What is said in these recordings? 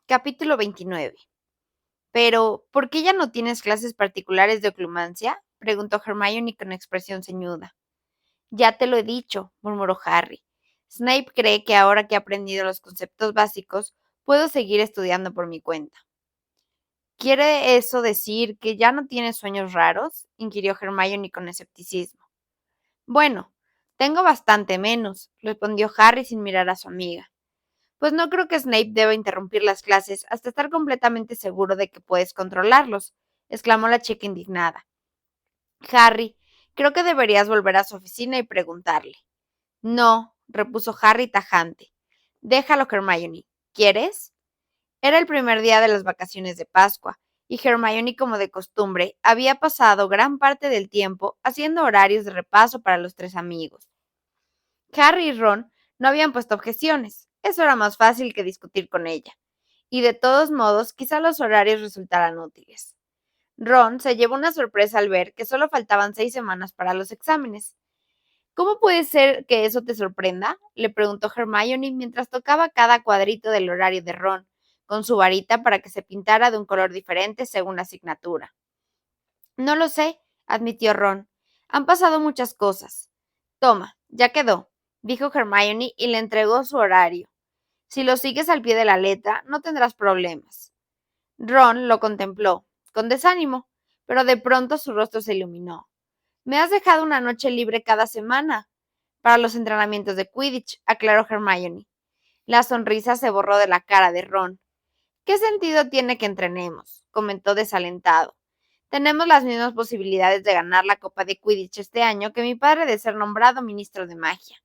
Capítulo 29. Pero, ¿por qué ya no tienes clases particulares de oclumancia? Preguntó Hermione con expresión ceñuda. Ya te lo he dicho, murmuró Harry. Snape cree que ahora que he aprendido los conceptos básicos, puedo seguir estudiando por mi cuenta. ¿Quiere eso decir que ya no tienes sueños raros? Inquirió Hermione con escepticismo. Bueno, tengo bastante menos, respondió Harry sin mirar a su amiga. Pues no creo que Snape deba interrumpir las clases hasta estar completamente seguro de que puedes controlarlos, exclamó la chica indignada. Harry, creo que deberías volver a su oficina y preguntarle. No, repuso Harry tajante. Déjalo, Hermione. ¿Quieres? Era el primer día de las vacaciones de Pascua, y Hermione, como de costumbre, había pasado gran parte del tiempo haciendo horarios de repaso para los tres amigos. Harry y Ron no habían puesto objeciones. Eso era más fácil que discutir con ella. Y de todos modos, quizá los horarios resultaran útiles. Ron se llevó una sorpresa al ver que solo faltaban 6 semanas para los exámenes. ¿Cómo puede ser que eso te sorprenda? Le preguntó Hermione mientras tocaba cada cuadrito del horario de Ron, con su varita para que se pintara de un color diferente según la asignatura. No lo sé, admitió Ron. Han pasado muchas cosas. Toma, ya quedó, dijo Hermione y le entregó su horario. Si lo sigues al pie de la letra, no tendrás problemas. Ron lo contempló, con desánimo, pero de pronto su rostro se iluminó. Me has dejado una noche libre cada semana para los entrenamientos de Quidditch, aclaró Hermione. La sonrisa se borró de la cara de Ron. ¿Qué sentido tiene que entrenemos? Comentó desalentado. Tenemos las mismas posibilidades de ganar la Copa de Quidditch este año que mi padre de ser nombrado ministro de magia.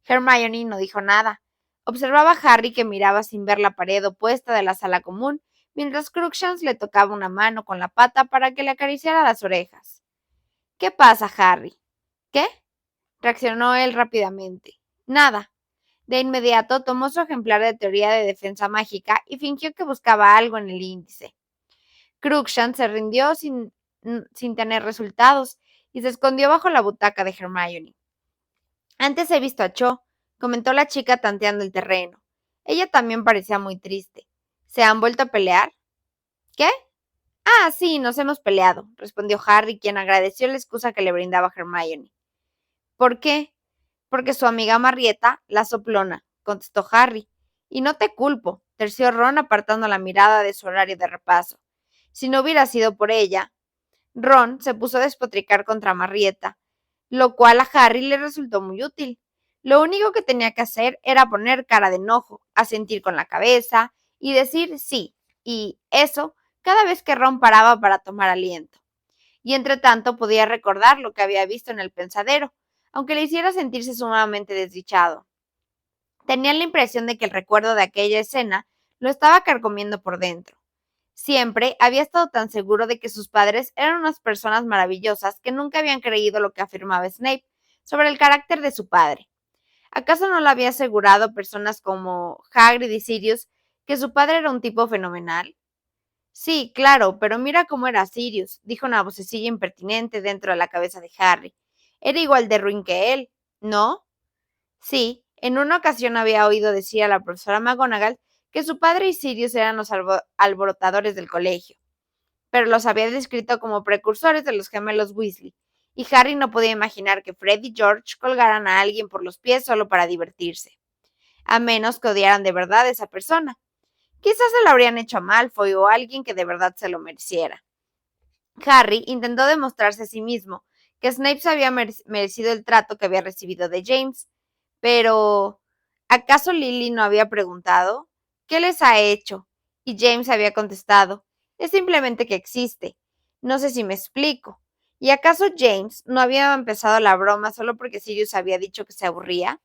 Hermione no dijo nada. Observaba a Harry que miraba sin ver la pared opuesta de la sala común, mientras Crookshanks le tocaba una mano con la pata para que le acariciara las orejas. ¿Qué pasa, Harry? ¿Qué? Reaccionó él rápidamente. Nada. De inmediato tomó su ejemplar de teoría de defensa mágica y fingió que buscaba algo en el índice. Crookshanks se rindió sin tener resultados y se escondió bajo la butaca de Hermione. Antes he visto a Cho, comentó la chica tanteando el terreno. Ella también parecía muy triste. ¿Se han vuelto a pelear? ¿Qué? Ah, sí, nos hemos peleado, respondió Harry, quien agradeció la excusa que le brindaba Hermione. ¿Por qué? Porque su amiga Marieta, la soplona, contestó Harry. Y no te culpo, terció Ron apartando la mirada de su horario de repaso. Si no hubiera sido por ella. Ron se puso a despotricar contra Marieta, lo cual a Harry le resultó muy útil. Lo único que tenía que hacer era poner cara de enojo, asentir con la cabeza y decir sí, y eso cada vez que Ron paraba para tomar aliento. Y entre tanto podía recordar lo que había visto en el pensadero, aunque le hiciera sentirse sumamente desdichado. Tenía la impresión de que el recuerdo de aquella escena lo estaba carcomiendo por dentro. Siempre había estado tan seguro de que sus padres eran unas personas maravillosas que nunca habían creído lo que afirmaba Snape sobre el carácter de su padre. ¿Acaso no lo había asegurado personas como Hagrid y Sirius que su padre era un tipo fenomenal? Sí, claro, pero mira cómo era Sirius, dijo una vocecilla impertinente dentro de la cabeza de Harry. Era igual de ruin que él, ¿no? Sí, en una ocasión había oído decir a la profesora McGonagall que su padre y Sirius eran los alborotadores del colegio, pero los había descrito como precursores de los gemelos Weasley, y Harry no podía imaginar que Fred y George colgaran a alguien por los pies solo para divertirse, a menos que odiaran de verdad a esa persona. Quizás se lo habrían hecho a Malfoy o a alguien que de verdad se lo mereciera. Harry intentó demostrarse a sí mismo que Snape se había merecido el trato que había recibido de James, pero ¿acaso Lily no había preguntado? ¿Qué les ha hecho? Y James había contestado, es simplemente que existe. No sé si me explico. ¿Y acaso James no había empezado la broma solo porque Sirius había dicho que se aburría?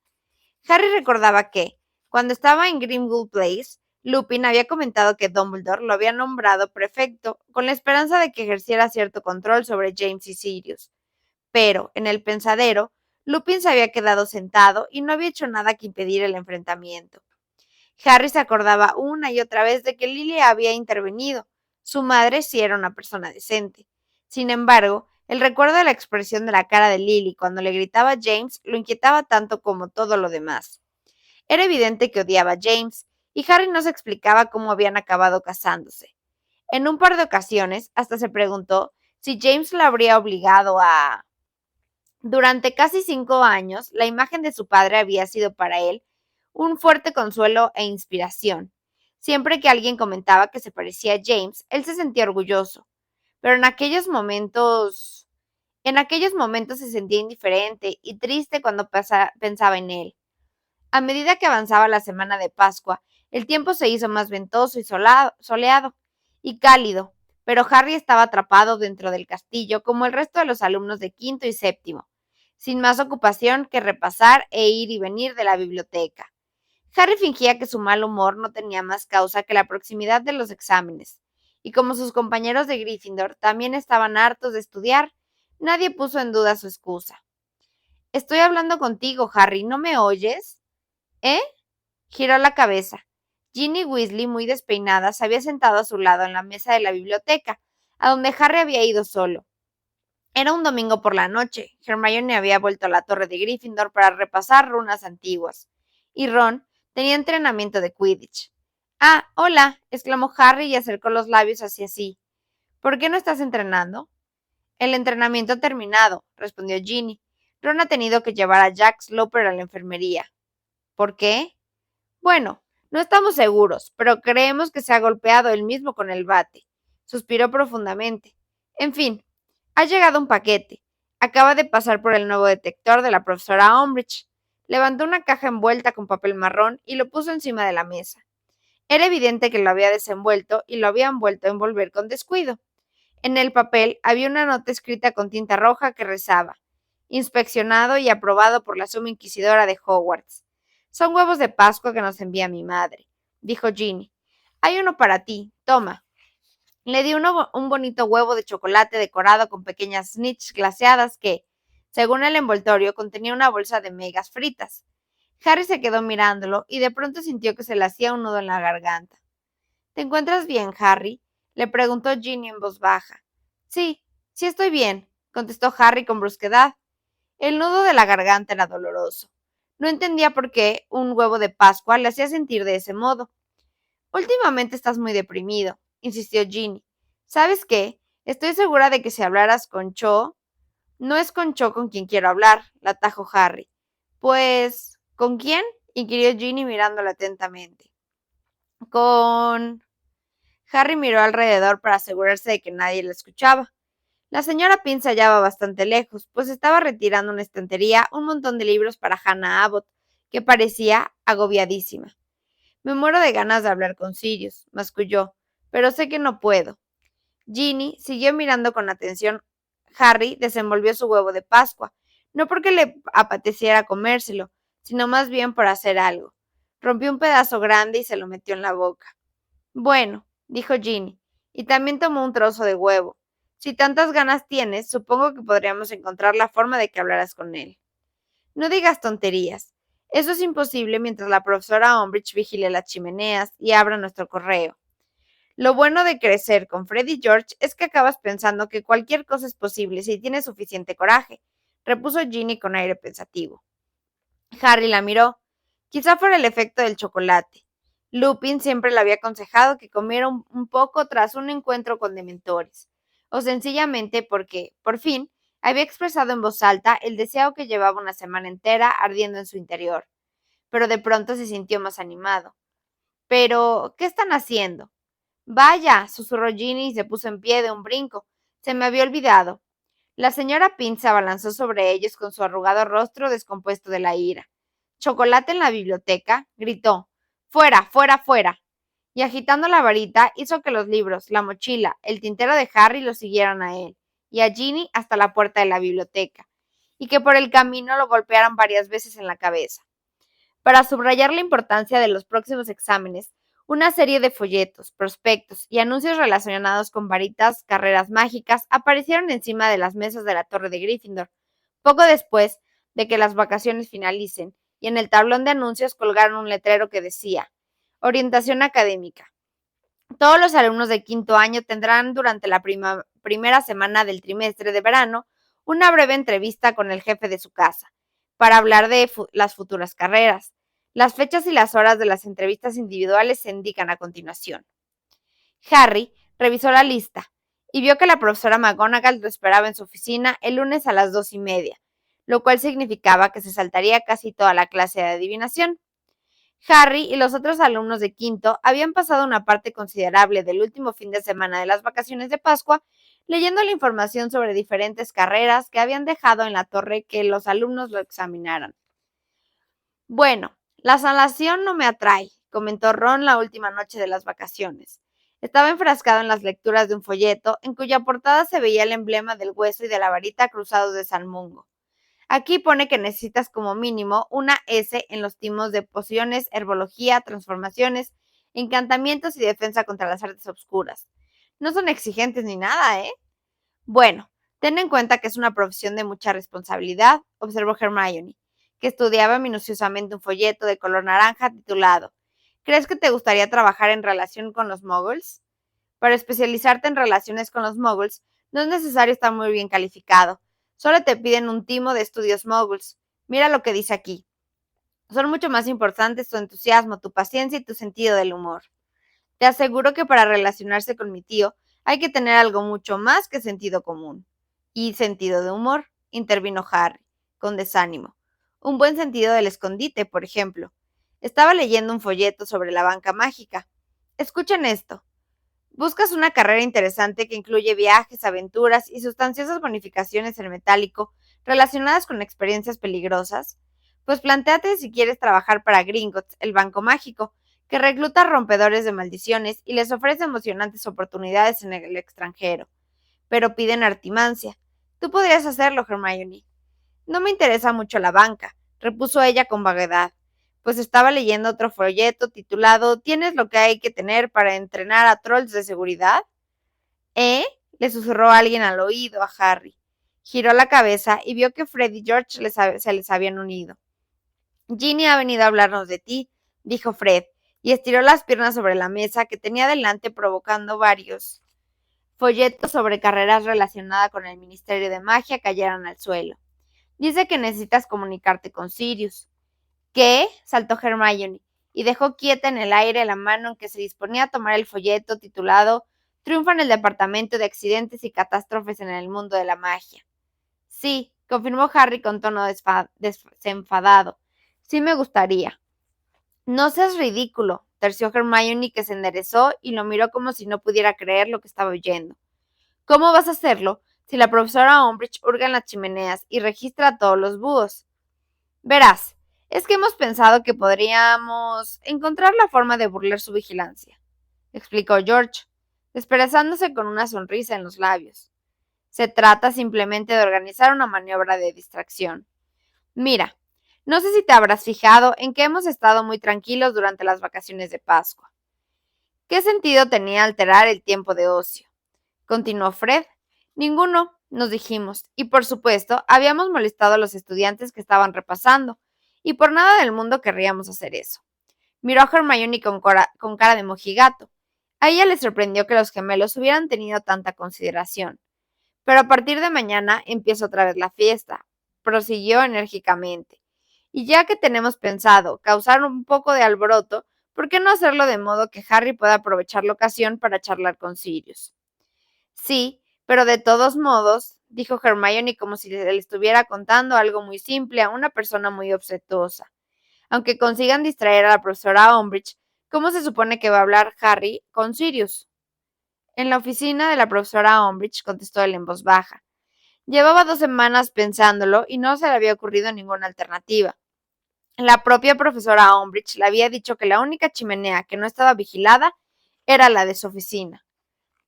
Harry recordaba que, cuando estaba en Grimmauld Place, Lupin había comentado que Dumbledore lo había nombrado prefecto con la esperanza de que ejerciera cierto control sobre James y Sirius. Pero, en el pensadero, Lupin se había quedado sentado y no había hecho nada que impedir el enfrentamiento. Harry se acordaba una y otra vez de que Lily había intervenido. Su madre sí era una persona decente. Sin embargo, el recuerdo de la expresión de la cara de Lily cuando le gritaba a James lo inquietaba tanto como todo lo demás. Era evidente que odiaba a James, y Harry no se explicaba cómo habían acabado casándose. En un par de ocasiones hasta se preguntó si James lo habría obligado a... Durante casi 5 años, la imagen de su padre había sido para él un fuerte consuelo e inspiración. Siempre que alguien comentaba que se parecía a James, él se sentía orgulloso, pero en aquellos momentos se sentía indiferente y triste cuando pensaba en él. A medida que avanzaba la semana de Pascua, el tiempo se hizo más ventoso y soleado y cálido, pero Harry estaba atrapado dentro del castillo como el resto de los alumnos de quinto y séptimo, sin más ocupación que repasar e ir y venir de la biblioteca. Harry fingía que su mal humor no tenía más causa que la proximidad de los exámenes, y como sus compañeros de Gryffindor también estaban hartos de estudiar, nadie puso en duda su excusa. Estoy hablando contigo, Harry, ¿no me oyes? ¿Eh? Giró la cabeza. Ginny Weasley, muy despeinada, se había sentado a su lado en la mesa de la biblioteca, a donde Harry había ido solo. Era un domingo por la noche. Hermione había vuelto a la torre de Gryffindor para repasar runas antiguas. Y Ron tenía entrenamiento de Quidditch. Ah, hola, exclamó Harry y acercó los labios hacia sí. ¿Por qué no estás entrenando? El entrenamiento ha terminado, respondió Ginny. Ron ha tenido que llevar a Jack Sloper a la enfermería. ¿Por qué? Bueno, no estamos seguros, pero creemos que se ha golpeado él mismo con el bate. Suspiró profundamente. En fin, ha llegado un paquete. Acaba de pasar por el nuevo detector de la profesora Umbridge. Levantó una caja envuelta con papel marrón y lo puso encima de la mesa. Era evidente que lo había desenvuelto y lo habían vuelto a envolver con descuido. En el papel había una nota escrita con tinta roja que rezaba: inspeccionado y aprobado por la suma inquisidora de Hogwarts. Son huevos de Pascua que nos envía mi madre, dijo Ginny. Hay uno para ti, toma. Le di un bonito huevo de chocolate decorado con pequeñas snitch glaseadas que, según el envoltorio, contenía una bolsa de megas fritas. Harry se quedó mirándolo y de pronto sintió que se le hacía un nudo en la garganta. ¿Te encuentras bien, Harry? Le preguntó Ginny en voz baja. Sí, sí estoy bien, contestó Harry con brusquedad. El nudo de la garganta era doloroso. No entendía por qué un huevo de Pascua le hacía sentir de ese modo. Últimamente estás muy deprimido, insistió Ginny. ¿Sabes qué? Estoy segura de que si hablaras con Cho... No es con Cho con quien quiero hablar, la atajó Harry. Pues... ¿Con quién? Inquirió Ginny mirándola atentamente. Con... Harry miró alrededor para asegurarse de que nadie la escuchaba. La señora Pym se hallaba bastante lejos, pues estaba retirando en una estantería un montón de libros para Hannah Abbott, que parecía agobiadísima. Me muero de ganas de hablar con Sirius, masculló, pero sé que no puedo. Ginny siguió mirando con atención. Harry desenvolvió su huevo de Pascua, no porque le apeteciera comérselo, sino más bien por hacer algo. Rompió un pedazo grande y se lo metió en la boca. Bueno, dijo Ginny, y también tomó un trozo de huevo. Si tantas ganas tienes, supongo que podríamos encontrar la forma de que hablaras con él. No digas tonterías. Eso es imposible mientras la profesora Umbridge vigile las chimeneas y abra nuestro correo. Lo bueno de crecer con Fred y George es que acabas pensando que cualquier cosa es posible si tienes suficiente coraje, repuso Ginny con aire pensativo. Harry la miró. Quizá fuera el efecto del chocolate. Lupin siempre le había aconsejado que comiera un poco tras un encuentro con dementores, o sencillamente porque, por fin, había expresado en voz alta el deseo que llevaba una semana entera ardiendo en su interior. Pero de pronto se sintió más animado. ¿Pero qué están haciendo? Vaya, susurró Ginny y se puso en pie de un brinco. Se me había olvidado. La señora Pym se abalanzó sobre ellos con su arrugado rostro descompuesto de la ira. ¿Chocolate en la biblioteca? Gritó. Fuera, fuera, fuera. Y agitando la varita hizo que los libros, la mochila, el tintero de Harry lo siguieran a él, y a Ginny hasta la puerta de la biblioteca, y que por el camino lo golpearan varias veces en la cabeza. Para subrayar la importancia de los próximos exámenes, una serie de folletos, prospectos y anuncios relacionados con varitas carreras mágicas aparecieron encima de las mesas de la torre de Gryffindor, poco después de que las vacaciones finalicen, y en el tablón de anuncios colgaron un letrero que decía: Orientación académica. Todos los alumnos de quinto año tendrán durante la primera semana del trimestre de verano una breve entrevista con el jefe de su casa, para hablar de las futuras carreras. Las fechas y las horas de las entrevistas individuales se indican a continuación. Harry revisó la lista y vio que la profesora McGonagall lo esperaba en su oficina el lunes a las 2:30, lo cual significaba que se saltaría casi toda la clase de adivinación. Harry y los otros alumnos de quinto habían pasado una parte considerable del último fin de semana de las vacaciones de Pascua leyendo la información sobre diferentes carreras que habían dejado en la torre que los alumnos lo examinaran. Bueno, la salación no me atrae, comentó Ron la última noche de las vacaciones. Estaba enfrascado en las lecturas de un folleto en cuya portada se veía el emblema del hueso y de la varita cruzados de San Mungo. Aquí pone que necesitas como mínimo una S en los timos de pociones, herbología, transformaciones, encantamientos y defensa contra las artes obscuras. No son exigentes ni nada, ¿eh? Bueno, ten en cuenta que es una profesión de mucha responsabilidad, observó Hermione, que estudiaba minuciosamente un folleto de color naranja titulado ¿Crees que te gustaría trabajar en relación con los muggles? Para especializarte en relaciones con los muggles, no es necesario estar muy bien calificado. Solo te piden un timo de estudios muggles. Mira lo que dice aquí. Son mucho más importantes tu entusiasmo, tu paciencia y tu sentido del humor. Te aseguro que para relacionarse con mi tío hay que tener algo mucho más que sentido común. Y sentido de humor, intervino Harry, con desánimo. Un buen sentido del escondite, por ejemplo. Estaba leyendo un folleto sobre la banca mágica. Escuchen esto. ¿Buscas una carrera interesante que incluye viajes, aventuras y sustanciosas bonificaciones en metálico relacionadas con experiencias peligrosas? Pues plantéate si quieres trabajar para Gringotts, el banco mágico, que recluta rompedores de maldiciones y les ofrece emocionantes oportunidades en el extranjero. Pero piden artimancia. Tú podrías hacerlo, Hermione. No me interesa mucho la banca, repuso ella con vaguedad, pues estaba leyendo otro folleto titulado ¿Tienes lo que hay que tener para entrenar a trolls de seguridad? ¿Eh? Le susurró alguien al oído a Harry. Giró la cabeza y vio que Fred y George se les habían unido. Ginny ha venido a hablarnos de ti, dijo Fred, y estiró las piernas sobre la mesa que tenía delante provocando varios folletos sobre carreras relacionadas con el Ministerio de Magia cayeron al suelo. Dice que necesitas comunicarte con Sirius. ¿Qué? Saltó Hermione, y dejó quieta en el aire la mano en que se disponía a tomar el folleto titulado Triunfa en el Departamento de Accidentes y Catástrofes en el Mundo de la Magia. Sí, confirmó Harry con tono desenfadado. Sí me gustaría. No seas ridículo, terció Hermione, que se enderezó y lo miró como si no pudiera creer lo que estaba oyendo. ¿Cómo vas a hacerlo si la profesora Umbridge hurga en las chimeneas y registra a todos los búhos? Verás, es que hemos pensado que podríamos encontrar la forma de burlar su vigilancia, explicó George, desperezándose con una sonrisa en los labios. Se trata simplemente de organizar una maniobra de distracción. Mira, no sé si te habrás fijado en que hemos estado muy tranquilos durante las vacaciones de Pascua. ¿Qué sentido tenía alterar el tiempo de ocio? Continuó Fred. Ninguno, nos dijimos, y por supuesto, habíamos molestado a los estudiantes que estaban repasando, y por nada del mundo querríamos hacer eso. Miró a Hermione con cara de mojigato. A ella le sorprendió que los gemelos hubieran tenido tanta consideración. Pero a partir de mañana empieza otra vez la fiesta, prosiguió enérgicamente. Y ya que tenemos pensado causar un poco de alboroto, ¿por qué no hacerlo de modo que Harry pueda aprovechar la ocasión para charlar con Sirius? Sí, pero de todos modos, dijo Hermione como si le estuviera contando algo muy simple a una persona muy obsetuosa. Aunque consigan distraer a la profesora Umbridge, ¿cómo se supone que va a hablar Harry con Sirius? En la oficina de la profesora Umbridge, contestó él en voz baja. Llevaba 2 semanas pensándolo y no se le había ocurrido ninguna alternativa. La propia profesora Umbridge le había dicho que la única chimenea que no estaba vigilada era la de su oficina.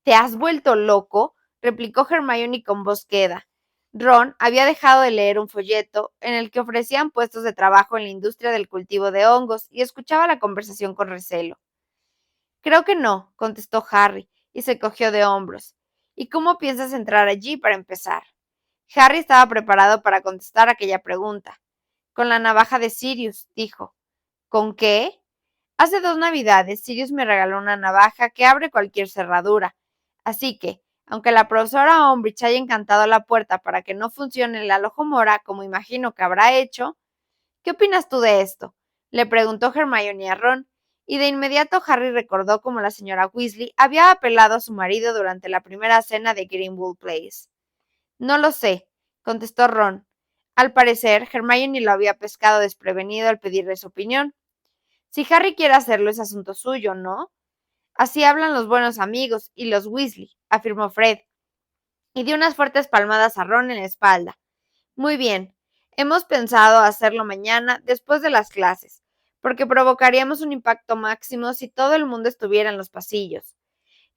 ¿Te has vuelto loco? Replicó Hermione con voz queda. Ron había dejado de leer un folleto en el que ofrecían puestos de trabajo en la industria del cultivo de hongos y escuchaba la conversación con recelo. Creo que no, contestó Harry, y se cogió de hombros. ¿Y cómo piensas entrar allí para empezar? Harry estaba preparado para contestar aquella pregunta. Con la navaja de Sirius, dijo. ¿Con qué? Hace 2 navidades Sirius me regaló una navaja que abre cualquier cerradura. Así que, aunque la profesora Umbridge haya encantado la puerta para que no funcione el alojomora, como imagino que habrá hecho, ¿qué opinas tú de esto? le preguntó Hermione a Ron, y de inmediato Harry recordó cómo la señora Weasley había apelado a su marido durante la primera cena de Greenwood Place. No lo sé, contestó Ron. Al parecer, Hermione lo había pescado desprevenido al pedirle su opinión. Si Harry quiere hacerlo es asunto suyo, ¿no? Así hablan los buenos amigos y los Weasley, afirmó Fred, y dio unas fuertes palmadas a Ron en la espalda. Muy bien, hemos pensado hacerlo mañana después de las clases, porque provocaríamos un impacto máximo si todo el mundo estuviera en los pasillos.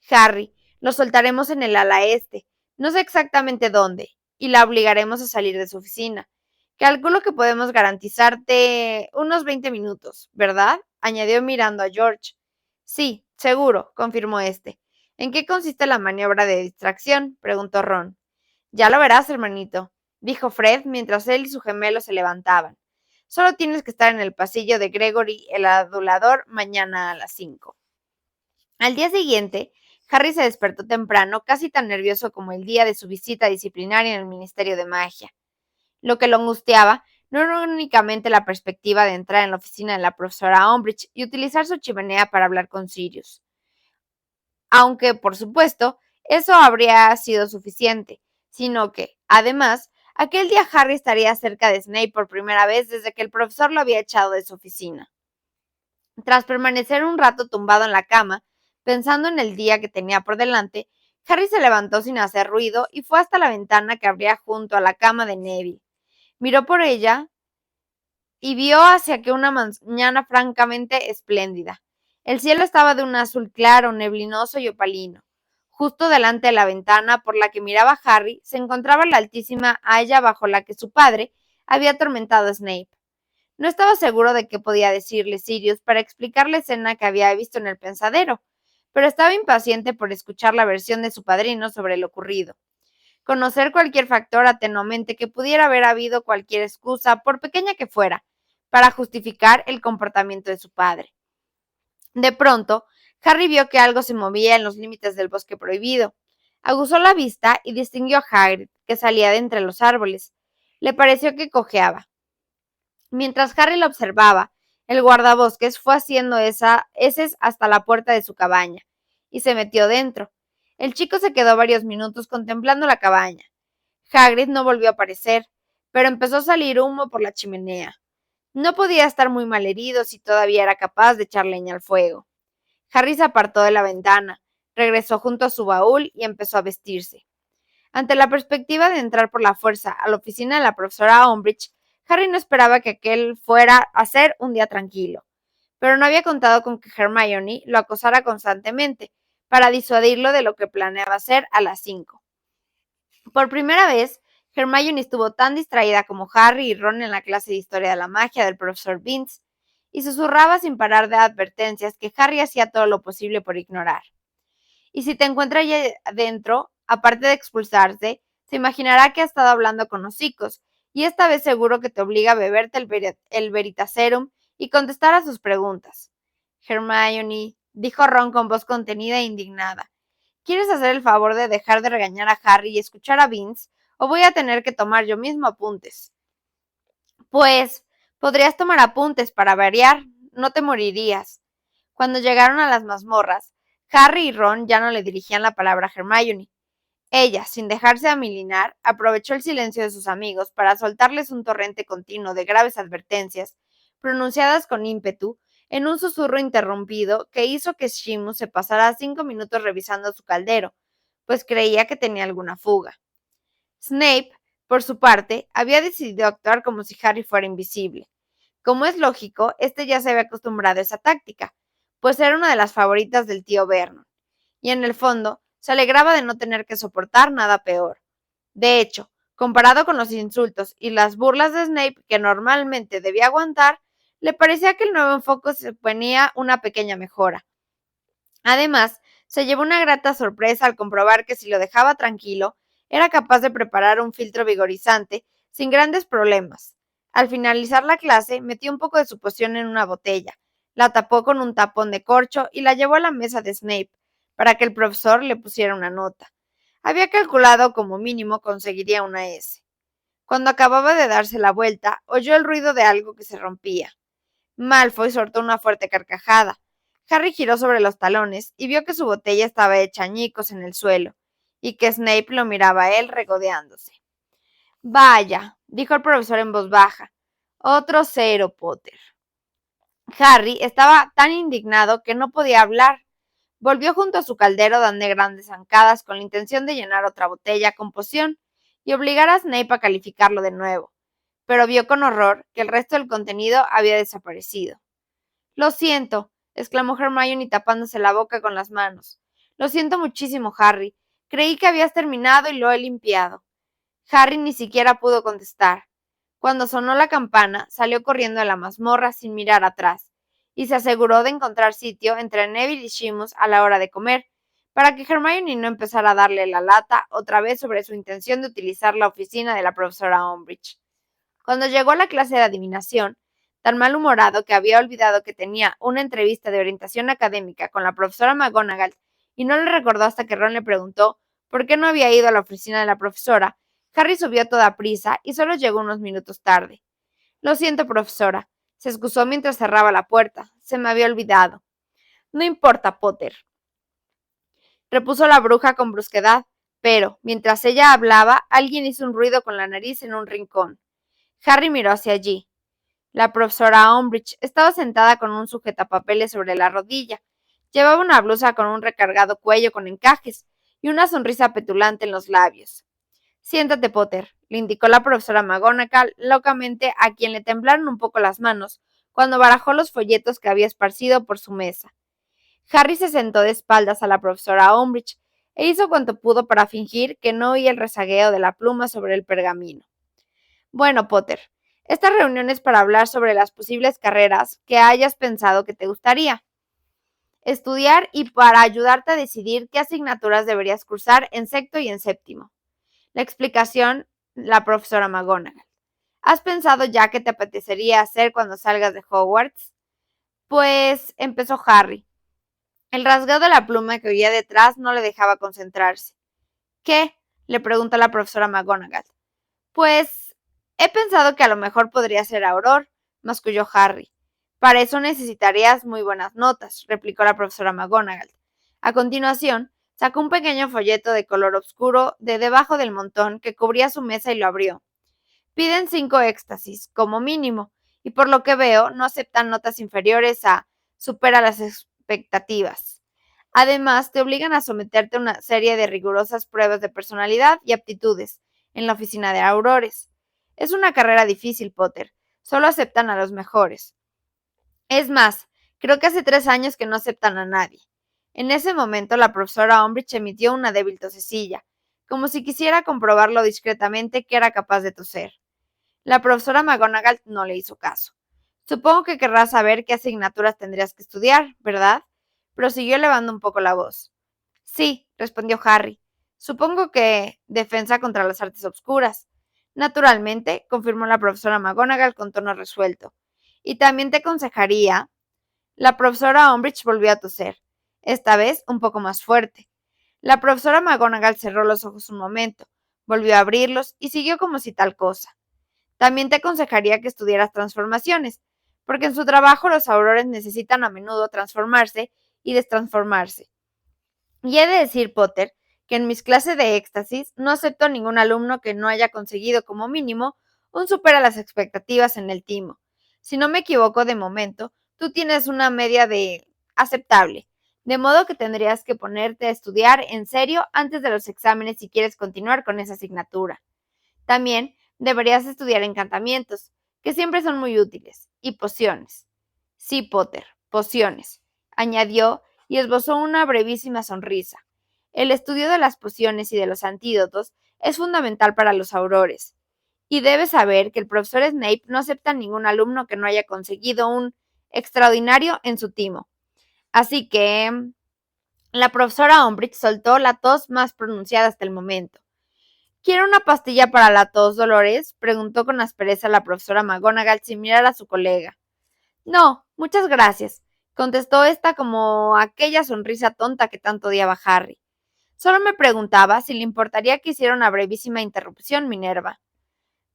Harry, lo soltaremos en el ala este, no sé exactamente dónde, y la obligaremos a salir de su oficina. Calculo que podemos garantizarte unos 20 minutos, ¿verdad? Añadió mirando a George. Sí, seguro, confirmó este. ¿En qué consiste la maniobra de distracción? Preguntó Ron. Ya lo verás, hermanito, dijo Fred mientras él y su gemelo se levantaban. Solo tienes que estar en el pasillo de Gregory el adulador mañana a las 5. Al día siguiente, Harry se despertó temprano, casi tan nervioso como el día de su visita disciplinaria en el Ministerio de Magia. Lo que lo angustiaba no era únicamente la perspectiva de entrar en la oficina de la profesora Umbridge y utilizar su chimenea para hablar con Sirius. Aunque, por supuesto, eso habría sido suficiente, sino que, además, aquel día Harry estaría cerca de Snape por primera vez desde que el profesor lo había echado de su oficina. Tras permanecer un rato tumbado en la cama, pensando en el día que tenía por delante, Harry se levantó sin hacer ruido y fue hasta la ventana que abría junto a la cama de Neville. Miró por ella y vio hacia que una mañana francamente espléndida. El cielo estaba de un azul claro, neblinoso y opalino. Justo delante de la ventana por la que miraba Harry se encontraba la altísima haya bajo la que su padre había atormentado a Snape. No estaba seguro de qué podía decirle Sirius para explicar la escena que había visto en el pensadero, pero estaba impaciente por escuchar la versión de su padrino sobre lo ocurrido. Conocer cualquier factor atenuante que pudiera haber habido cualquier excusa, por pequeña que fuera, para justificar el comportamiento de su padre. De pronto, Harry vio que algo se movía en los límites del bosque prohibido. Aguzó la vista y distinguió a Hagrid, que salía de entre los árboles. Le pareció que cojeaba. Mientras Harry lo observaba, el guardabosques fue haciendo heces hasta la puerta de su cabaña, y se metió dentro. El chico se quedó varios minutos contemplando la cabaña. Hagrid no volvió a aparecer, pero empezó a salir humo por la chimenea. No podía estar muy mal herido si todavía era capaz de echar leña al fuego. Harry se apartó de la ventana, regresó junto a su baúl y empezó a vestirse. Ante la perspectiva de entrar por la fuerza a la oficina de la profesora Umbridge, Harry no esperaba que aquel fuera a ser un día tranquilo, pero no había contado con que Hermione lo acosara constantemente para disuadirlo de lo que planeaba hacer a las 5. Por primera vez, Hermione estuvo tan distraída como Harry y Ron en la clase de Historia de la Magia del profesor Binns, y susurraba sin parar de advertencias que Harry hacía todo lo posible por ignorar. Y si te encuentra allá adentro, aparte de expulsarse, se imaginará que ha estado hablando con hocicos, y esta vez seguro que te obliga a beberte el Veritaserum y contestar a sus preguntas. Hermione, dijo Ron con voz contenida e indignada, ¿quieres hacer el favor de dejar de regañar a Harry y escuchar a Vince, o voy a tener que tomar yo mismo apuntes? Pues, podrías tomar apuntes para variar, no te morirías. Cuando llegaron a las mazmorras, Harry y Ron ya no le dirigían la palabra a Hermione. Ella, sin dejarse amilinar, aprovechó el silencio de sus amigos para soltarles un torrente continuo de graves advertencias, pronunciadas con ímpetu, en un susurro interrumpido que hizo que Seamus se pasara 5 minutos revisando su caldero, pues creía que tenía alguna fuga. Snape, por su parte, había decidido actuar como si Harry fuera invisible. Como es lógico, este ya se había acostumbrado a esa táctica, pues era una de las favoritas del tío Vernon, y en el fondo se alegraba de no tener que soportar nada peor. De hecho, comparado con los insultos y las burlas de Snape que normalmente debía aguantar, le parecía que el nuevo enfoque suponía una pequeña mejora. Además, se llevó una grata sorpresa al comprobar que si lo dejaba tranquilo, era capaz de preparar un filtro vigorizante sin grandes problemas. Al finalizar la clase, metió un poco de su poción en una botella, la tapó con un tapón de corcho y la llevó a la mesa de Snape, para que el profesor le pusiera una nota. Había calculado como mínimo conseguiría una S. Cuando acababa de darse la vuelta, oyó el ruido de algo que se rompía. Malfoy soltó una fuerte carcajada. Harry giró sobre los talones y vio que su botella estaba hecha añicos en el suelo, y que Snape lo miraba a él regodeándose. Vaya, dijo el profesor en voz baja. Otro 0, Potter. Harry estaba tan indignado que no podía hablar. Volvió junto a su caldero dando grandes zancadas con la intención de llenar otra botella con poción y obligar a Snape a calificarlo de nuevo, pero vio con horror que el resto del contenido había desaparecido. Lo siento, exclamó Hermione tapándose la boca con las manos. Lo siento muchísimo, Harry. Creí que habías terminado y lo he limpiado. Harry ni siquiera pudo contestar. Cuando sonó la campana, salió corriendo a la mazmorra sin mirar atrás, y se aseguró de encontrar sitio entre Neville y Seamus a la hora de comer, para que Hermione no empezara a darle la lata otra vez sobre su intención de utilizar la oficina de la profesora Umbridge. Cuando llegó a la clase de adivinación, tan malhumorado que había olvidado que tenía una entrevista de orientación académica con la profesora McGonagall y no le recordó hasta que Ron le preguntó por qué no había ido a la oficina de la profesora, Harry subió a toda prisa y solo llegó unos minutos tarde. Lo siento, profesora, se excusó mientras cerraba la puerta. Se me había olvidado. No importa, Potter, repuso la bruja con brusquedad, pero, mientras ella hablaba, alguien hizo un ruido con la nariz en un rincón. Harry miró hacia allí. La profesora Umbridge estaba sentada con un sujetapapeles sobre la rodilla. Llevaba una blusa con un recargado cuello con encajes y una sonrisa petulante en los labios. Siéntate, Potter, le indicó la profesora McGonagall locamente, a quien le temblaron un poco las manos cuando barajó los folletos que había esparcido por su mesa. Harry se sentó de espaldas a la profesora Umbridge e hizo cuanto pudo para fingir que no oía el rezagueo de la pluma sobre el pergamino. Bueno, Potter, esta reunión es para hablar sobre las posibles carreras que hayas pensado que te gustaría estudiar y para ayudarte a decidir qué asignaturas deberías cursar en sexto y en séptimo. La explicación, la profesora McGonagall. ¿Has pensado ya qué te apetecería hacer cuando salgas de Hogwarts? Pues, empezó Harry. El rasgueo de la pluma que oía detrás no le dejaba concentrarse. ¿Qué? Le preguntó la profesora McGonagall. Pues, he pensado que a lo mejor podría ser Auror, masculló Harry. Para eso necesitarías muy buenas notas, replicó la profesora McGonagall. A continuación, sacó un pequeño folleto de color oscuro de debajo del montón que cubría su mesa y lo abrió. Piden 5 éxtasis, como mínimo, y por lo que veo, no aceptan notas inferiores a supera las expectativas. Además, te obligan a someterte a una serie de rigurosas pruebas de personalidad y aptitudes en la oficina de aurores. Es una carrera difícil, Potter. Solo aceptan a los mejores. Es más, creo que hace 3 años que no aceptan a nadie. En ese momento, la profesora Umbridge emitió una débil tosecilla, como si quisiera comprobarlo discretamente que era capaz de toser. La profesora McGonagall no le hizo caso. Supongo que querrás saber qué asignaturas tendrías que estudiar, ¿verdad? Prosiguió elevando un poco la voz. Sí, respondió Harry. Supongo que defensa contra las artes obscuras. Naturalmente, confirmó la profesora McGonagall con tono resuelto. Y también te aconsejaría. La profesora Umbridge volvió a toser, esta vez un poco más fuerte. La profesora McGonagall cerró los ojos un momento, volvió a abrirlos y siguió como si tal cosa. También te aconsejaría que estudiaras transformaciones, porque en su trabajo los aurores necesitan a menudo transformarse y destransformarse. Y he de decir, Potter, que en mis clases de éxtasis no acepto a ningún alumno que no haya conseguido como mínimo un supera las expectativas en el timo. Si no me equivoco de momento, tú tienes una media de aceptable, de modo que tendrías que ponerte a estudiar en serio antes de los exámenes si quieres continuar con esa asignatura. También deberías estudiar encantamientos, que siempre son muy útiles, y pociones. Sí, Potter, pociones, añadió y esbozó una brevísima sonrisa. El estudio de las pociones y de los antídotos es fundamental para los aurores. Y debes saber que el profesor Snape no acepta a ningún alumno que no haya conseguido un extraordinario en su timo. Así que la profesora Umbridge soltó la tos más pronunciada hasta el momento. ¿Quiere una pastilla para la tos, Dolores? Preguntó con aspereza la profesora McGonagall sin mirar a su colega. No, muchas gracias, contestó esta como aquella sonrisa tonta que tanto odiaba Harry. Solo me preguntaba si le importaría que hiciera una brevísima interrupción, Minerva.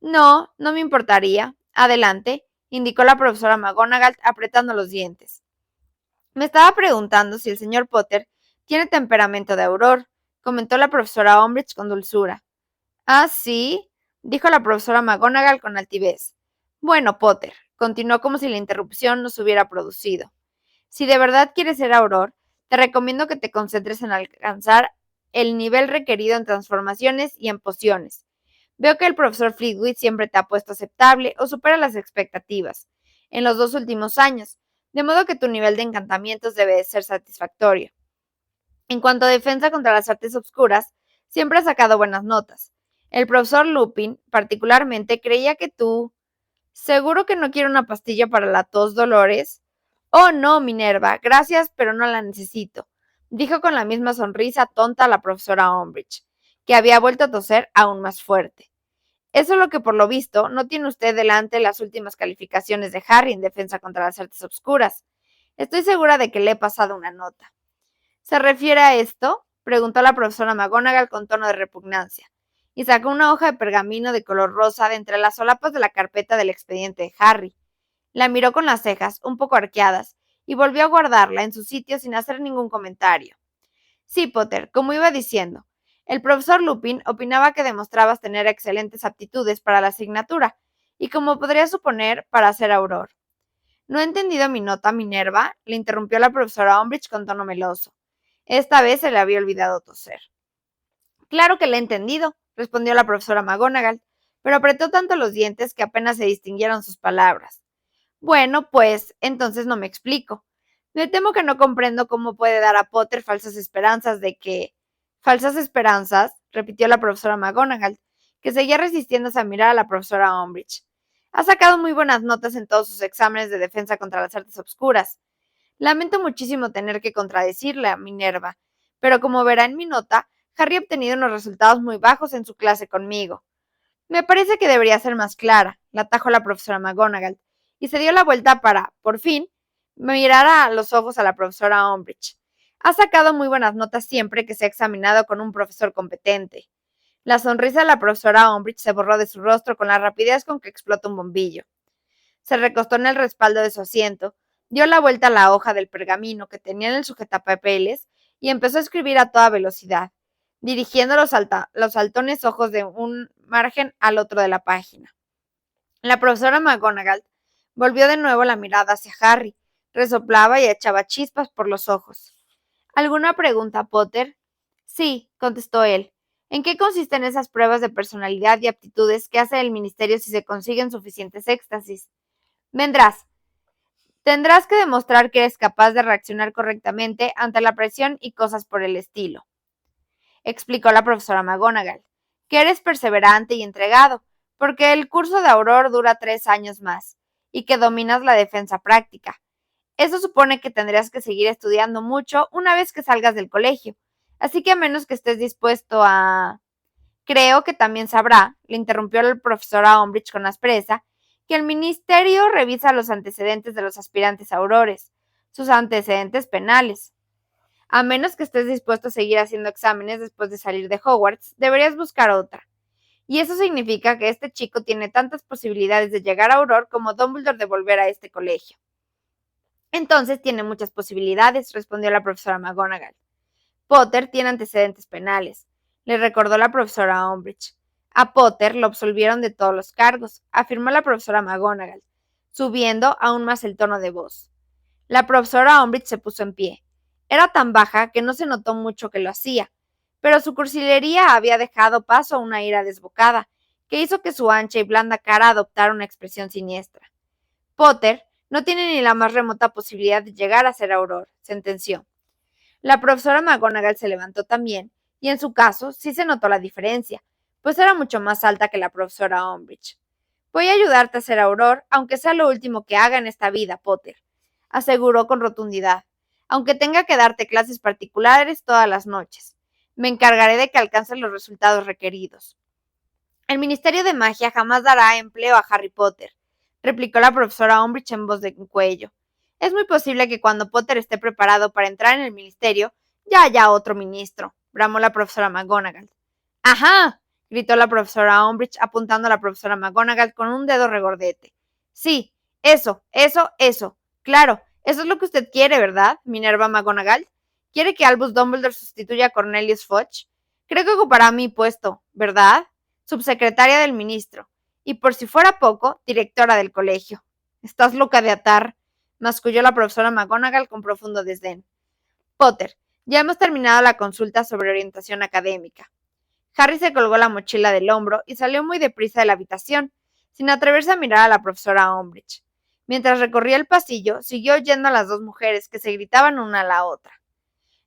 No, no me importaría. Adelante, indicó la profesora McGonagall apretando los dientes. Me estaba preguntando si el señor Potter tiene temperamento de Auror, comentó la profesora Umbridge con dulzura. Ah, sí, dijo la profesora McGonagall con altivez. Bueno, Potter, continuó como si la interrupción no se hubiera producido. Si de verdad quieres ser Auror, te recomiendo que te concentres en alcanzar el nivel requerido en transformaciones y en pociones. Veo que el profesor Flitwick siempre te ha puesto aceptable o supera las expectativas en los 2 últimos años, de modo que tu nivel de encantamientos debe de ser satisfactorio. En cuanto a defensa contra las artes oscuras, siempre has sacado buenas notas. El profesor Lupin, particularmente, creía que tú... ¿Seguro que no quiere una pastilla para la tos, Dolores? Oh, no, Minerva, gracias, pero no la necesito, dijo con la misma sonrisa tonta la profesora Umbridge, que había vuelto a toser aún más fuerte. Eso es lo que por lo visto no tiene usted delante las últimas calificaciones de Harry en defensa contra las artes oscuras. Estoy segura de que le he pasado una nota. ¿Se refiere a esto? Preguntó la profesora McGonagall con tono de repugnancia, y sacó una hoja de pergamino de color rosa de entre las solapas de la carpeta del expediente de Harry. La miró con las cejas un poco arqueadas y volvió a guardarla en su sitio sin hacer ningún comentario. Sí, Potter, como iba diciendo, el profesor Lupin opinaba que demostrabas tener excelentes aptitudes para la asignatura, y como podría suponer, para ser Auror. ¿No he entendido mi nota, Minerva? Le interrumpió la profesora Umbridge con tono meloso. Esta vez se le había olvidado toser. Claro que le he entendido, respondió la profesora McGonagall, pero apretó tanto los dientes que apenas se distinguieron sus palabras. Bueno, pues, entonces no me explico. Me temo que no comprendo cómo puede dar a Potter falsas esperanzas de que... ¿Falsas esperanzas? Repitió la profesora McGonagall, que seguía resistiéndose a mirar a la profesora Umbridge. Ha sacado muy buenas notas en todos sus exámenes de defensa contra las artes obscuras. Lamento muchísimo tener que contradecirle a Minerva, pero como verá en mi nota, Harry ha obtenido unos resultados muy bajos en su clase conmigo. Me parece que debería ser más clara, la atajó la profesora McGonagall, y se dio la vuelta para, por fin, mirar a los ojos a la profesora Umbridge. Ha sacado muy buenas notas siempre que se ha examinado con un profesor competente. La sonrisa de la profesora Umbridge se borró de su rostro con la rapidez con que explota un bombillo. Se recostó en el respaldo de su asiento, dio la vuelta a la hoja del pergamino que tenía en el sujetapapeles y empezó a escribir a toda velocidad, dirigiendo los saltones ojos de un margen al otro de la página. La profesora McGonagall volvió de nuevo la mirada hacia Harry, resoplaba y echaba chispas por los ojos. ¿Alguna pregunta, Potter? Sí, contestó él. ¿En qué consisten esas pruebas de personalidad y aptitudes que hace el ministerio si se consiguen suficientes éxtasis? Vendrás. Tendrás que demostrar que eres capaz de reaccionar correctamente ante la presión y cosas por el estilo, explicó la profesora McGonagall, que eres perseverante y entregado, porque el curso de Auror dura 3 años más, y que dominas la defensa práctica. Eso supone que tendrás que seguir estudiando mucho una vez que salgas del colegio, así que a menos que estés dispuesto a... Creo que también sabrá, le interrumpió la profesora Umbridge con aspereza, que el ministerio revisa los antecedentes de los aspirantes a aurores, sus antecedentes penales. A menos que estés dispuesto a seguir haciendo exámenes después de salir de Hogwarts, deberías buscar otra. Y eso significa que este chico tiene tantas posibilidades de llegar a Auror como Dumbledore de volver a este colegio. Entonces tiene muchas posibilidades, respondió la profesora McGonagall. Potter tiene antecedentes penales, le recordó la profesora Umbridge. A Potter lo absolvieron de todos los cargos, afirmó la profesora McGonagall, subiendo aún más el tono de voz. La profesora Umbridge se puso en pie. Era tan baja que no se notó mucho que lo hacía, pero su cursilería había dejado paso a una ira desbocada, que hizo que su ancha y blanda cara adoptara una expresión siniestra. Potter no tiene ni la más remota posibilidad de llegar a ser Auror, sentenció. La profesora McGonagall se levantó también, y en su caso sí se notó la diferencia, pues era mucho más alta que la profesora Umbridge. Voy a ayudarte a ser Auror, aunque sea lo último que haga en esta vida, Potter, aseguró con rotundidad, aunque tenga que darte clases particulares todas las noches. Me encargaré de que alcances los resultados requeridos. El Ministerio de Magia jamás dará empleo a Harry Potter, replicó la profesora Umbridge en voz de cuello. Es muy posible que cuando Potter esté preparado para entrar en el ministerio, ya haya otro ministro, bramó la profesora McGonagall. ¡Ajá! Gritó la profesora Umbridge apuntando a la profesora McGonagall con un dedo regordete. Sí, Eso. Claro, eso es lo que usted quiere, ¿verdad, Minerva McGonagall? ¿Quiere que Albus Dumbledore sustituya a Cornelius Fudge? Creo que ocupará mi puesto, ¿verdad? Subsecretaria del ministro. Y por si fuera poco, directora del colegio. Estás loca de atar, masculló la profesora McGonagall con profundo desdén. Potter, ya hemos terminado la consulta sobre orientación académica. Harry se colgó la mochila del hombro y salió muy deprisa de la habitación, sin atreverse a mirar a la profesora Umbridge. Mientras recorría el pasillo, siguió oyendo a las dos mujeres que se gritaban una a la otra.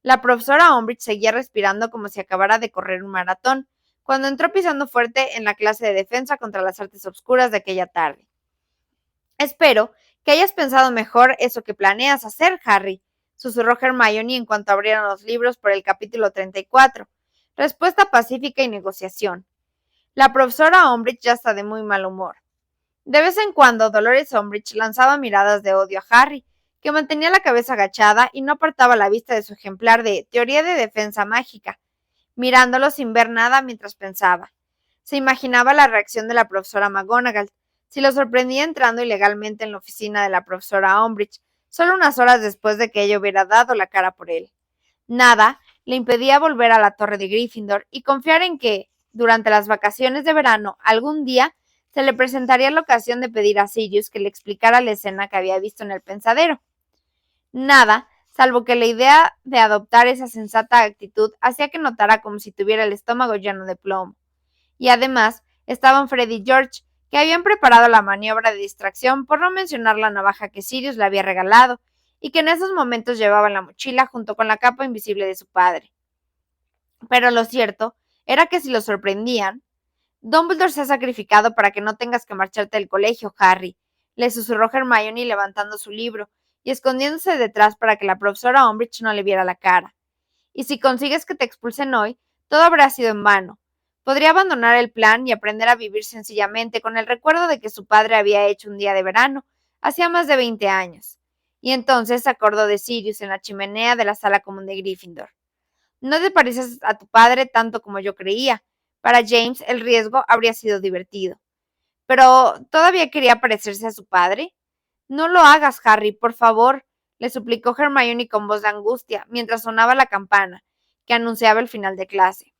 La profesora Umbridge seguía respirando como si acabara de correr un maratón, cuando entró pisando fuerte en la clase de defensa contra las artes obscuras de aquella tarde. Espero que hayas pensado mejor eso que planeas hacer, Harry, susurró Hermione en cuanto abrieron los libros por el capítulo 34. Respuesta pacífica y negociación. La profesora Umbridge ya está de muy mal humor. De vez en cuando, Dolores Umbridge lanzaba miradas de odio a Harry, que mantenía la cabeza agachada y no apartaba la vista de su ejemplar de Teoría de Defensa Mágica, mirándolo sin ver nada mientras pensaba. Se imaginaba la reacción de la profesora McGonagall, si lo sorprendía entrando ilegalmente en la oficina de la profesora Umbridge, solo unas horas después de que ella hubiera dado la cara por él. Nada le impedía volver a la torre de Gryffindor y confiar en que, durante las vacaciones de verano, algún día se le presentaría la ocasión de pedir a Sirius que le explicara la escena que había visto en el pensadero. Nada, salvo que la idea de adoptar esa sensata actitud hacía que notara como si tuviera el estómago lleno de plomo. Y además estaban Fred y George, que habían preparado la maniobra de distracción por no mencionar la navaja que Sirius le había regalado, y que en esos momentos llevaba en la mochila junto con la capa invisible de su padre. Pero lo cierto era que si lo sorprendían, Dumbledore se ha sacrificado para que no tengas que marcharte del colegio, Harry, le susurró Hermione levantando su libro y escondiéndose detrás para que la profesora Umbridge no le viera la cara. Y si consigues que te expulsen hoy, todo habrá sido en vano. Podría abandonar el plan y aprender a vivir sencillamente con el recuerdo de que su padre había hecho un día de verano, hacía más de 20 años. Y entonces se acordó de Sirius en la chimenea de la sala común de Gryffindor. No te pareces a tu padre tanto como yo creía. Para James el riesgo habría sido divertido. Pero ¿todavía quería parecerse a su padre? No lo hagas, Harry, por favor, le suplicó Hermione con voz de angustia, mientras sonaba la campana, que anunciaba el final de clase.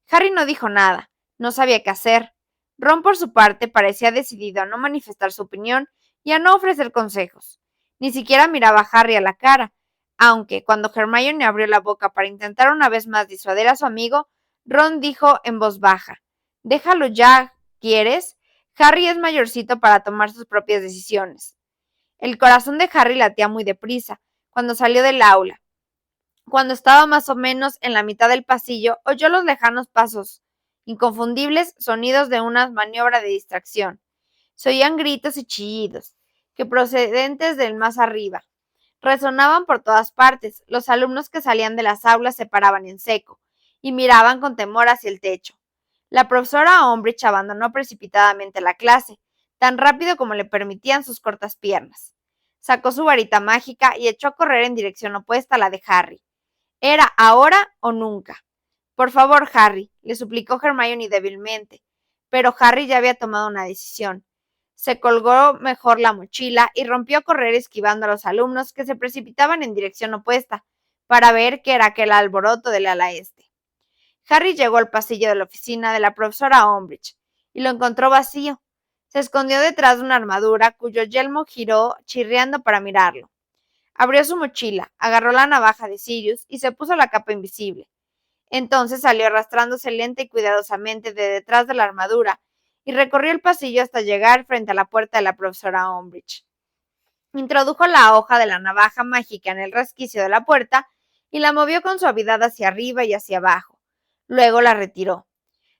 Harry no dijo nada, no sabía qué hacer. Ron, por su parte, parecía decidido a no manifestar su opinión y a no ofrecer consejos. Ni siquiera miraba a Harry a la cara, aunque, cuando Hermione abrió la boca para intentar una vez más disuadir a su amigo, Ron dijo en voz baja: «Déjalo ya, ¿quieres? Harry es mayorcito para tomar sus propias decisiones». El corazón de Harry latía muy deprisa cuando salió del aula. Cuando estaba más o menos en la mitad del pasillo, oyó los lejanos pasos, inconfundibles sonidos de una maniobra de distracción. Se oían gritos y chillidos, que procedentes del más arriba. Resonaban por todas partes. Los alumnos que salían de las aulas se paraban en seco y miraban con temor hacia el techo. La profesora Umbridge abandonó precipitadamente la clase, tan rápido como le permitían sus cortas piernas. Sacó su varita mágica y echó a correr en dirección opuesta a la de Harry. Era ahora o nunca. Por favor, Harry, le suplicó Hermione débilmente, pero Harry ya había tomado una decisión. Se colgó mejor la mochila y rompió a correr esquivando a los alumnos que se precipitaban en dirección opuesta para ver qué era aquel alboroto del ala este. Harry llegó al pasillo de la oficina de la profesora Umbridge y lo encontró vacío. Se escondió detrás de una armadura cuyo yelmo giró chirriando para mirarlo. Abrió su mochila, agarró la navaja de Sirius y se puso la capa invisible. Entonces salió arrastrándose lenta y cuidadosamente de detrás de la armadura y recorrió el pasillo hasta llegar frente a la puerta de la profesora Umbridge. Introdujo la hoja de la navaja mágica en el resquicio de la puerta y la movió con suavidad hacia arriba y hacia abajo. Luego la retiró.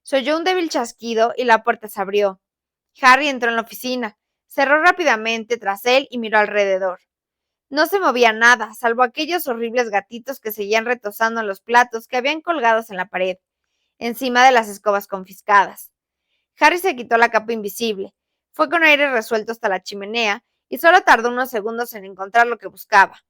Se oyó un débil chasquido y la puerta se abrió. Harry entró en la oficina, cerró rápidamente tras él y miró alrededor. No se movía nada, salvo aquellos horribles gatitos que seguían retozando en los platos que habían colgados en la pared, encima de las escobas confiscadas. Harry se quitó la capa invisible, fue con aire resuelto hasta la chimenea y solo tardó unos segundos en encontrar lo que buscaba.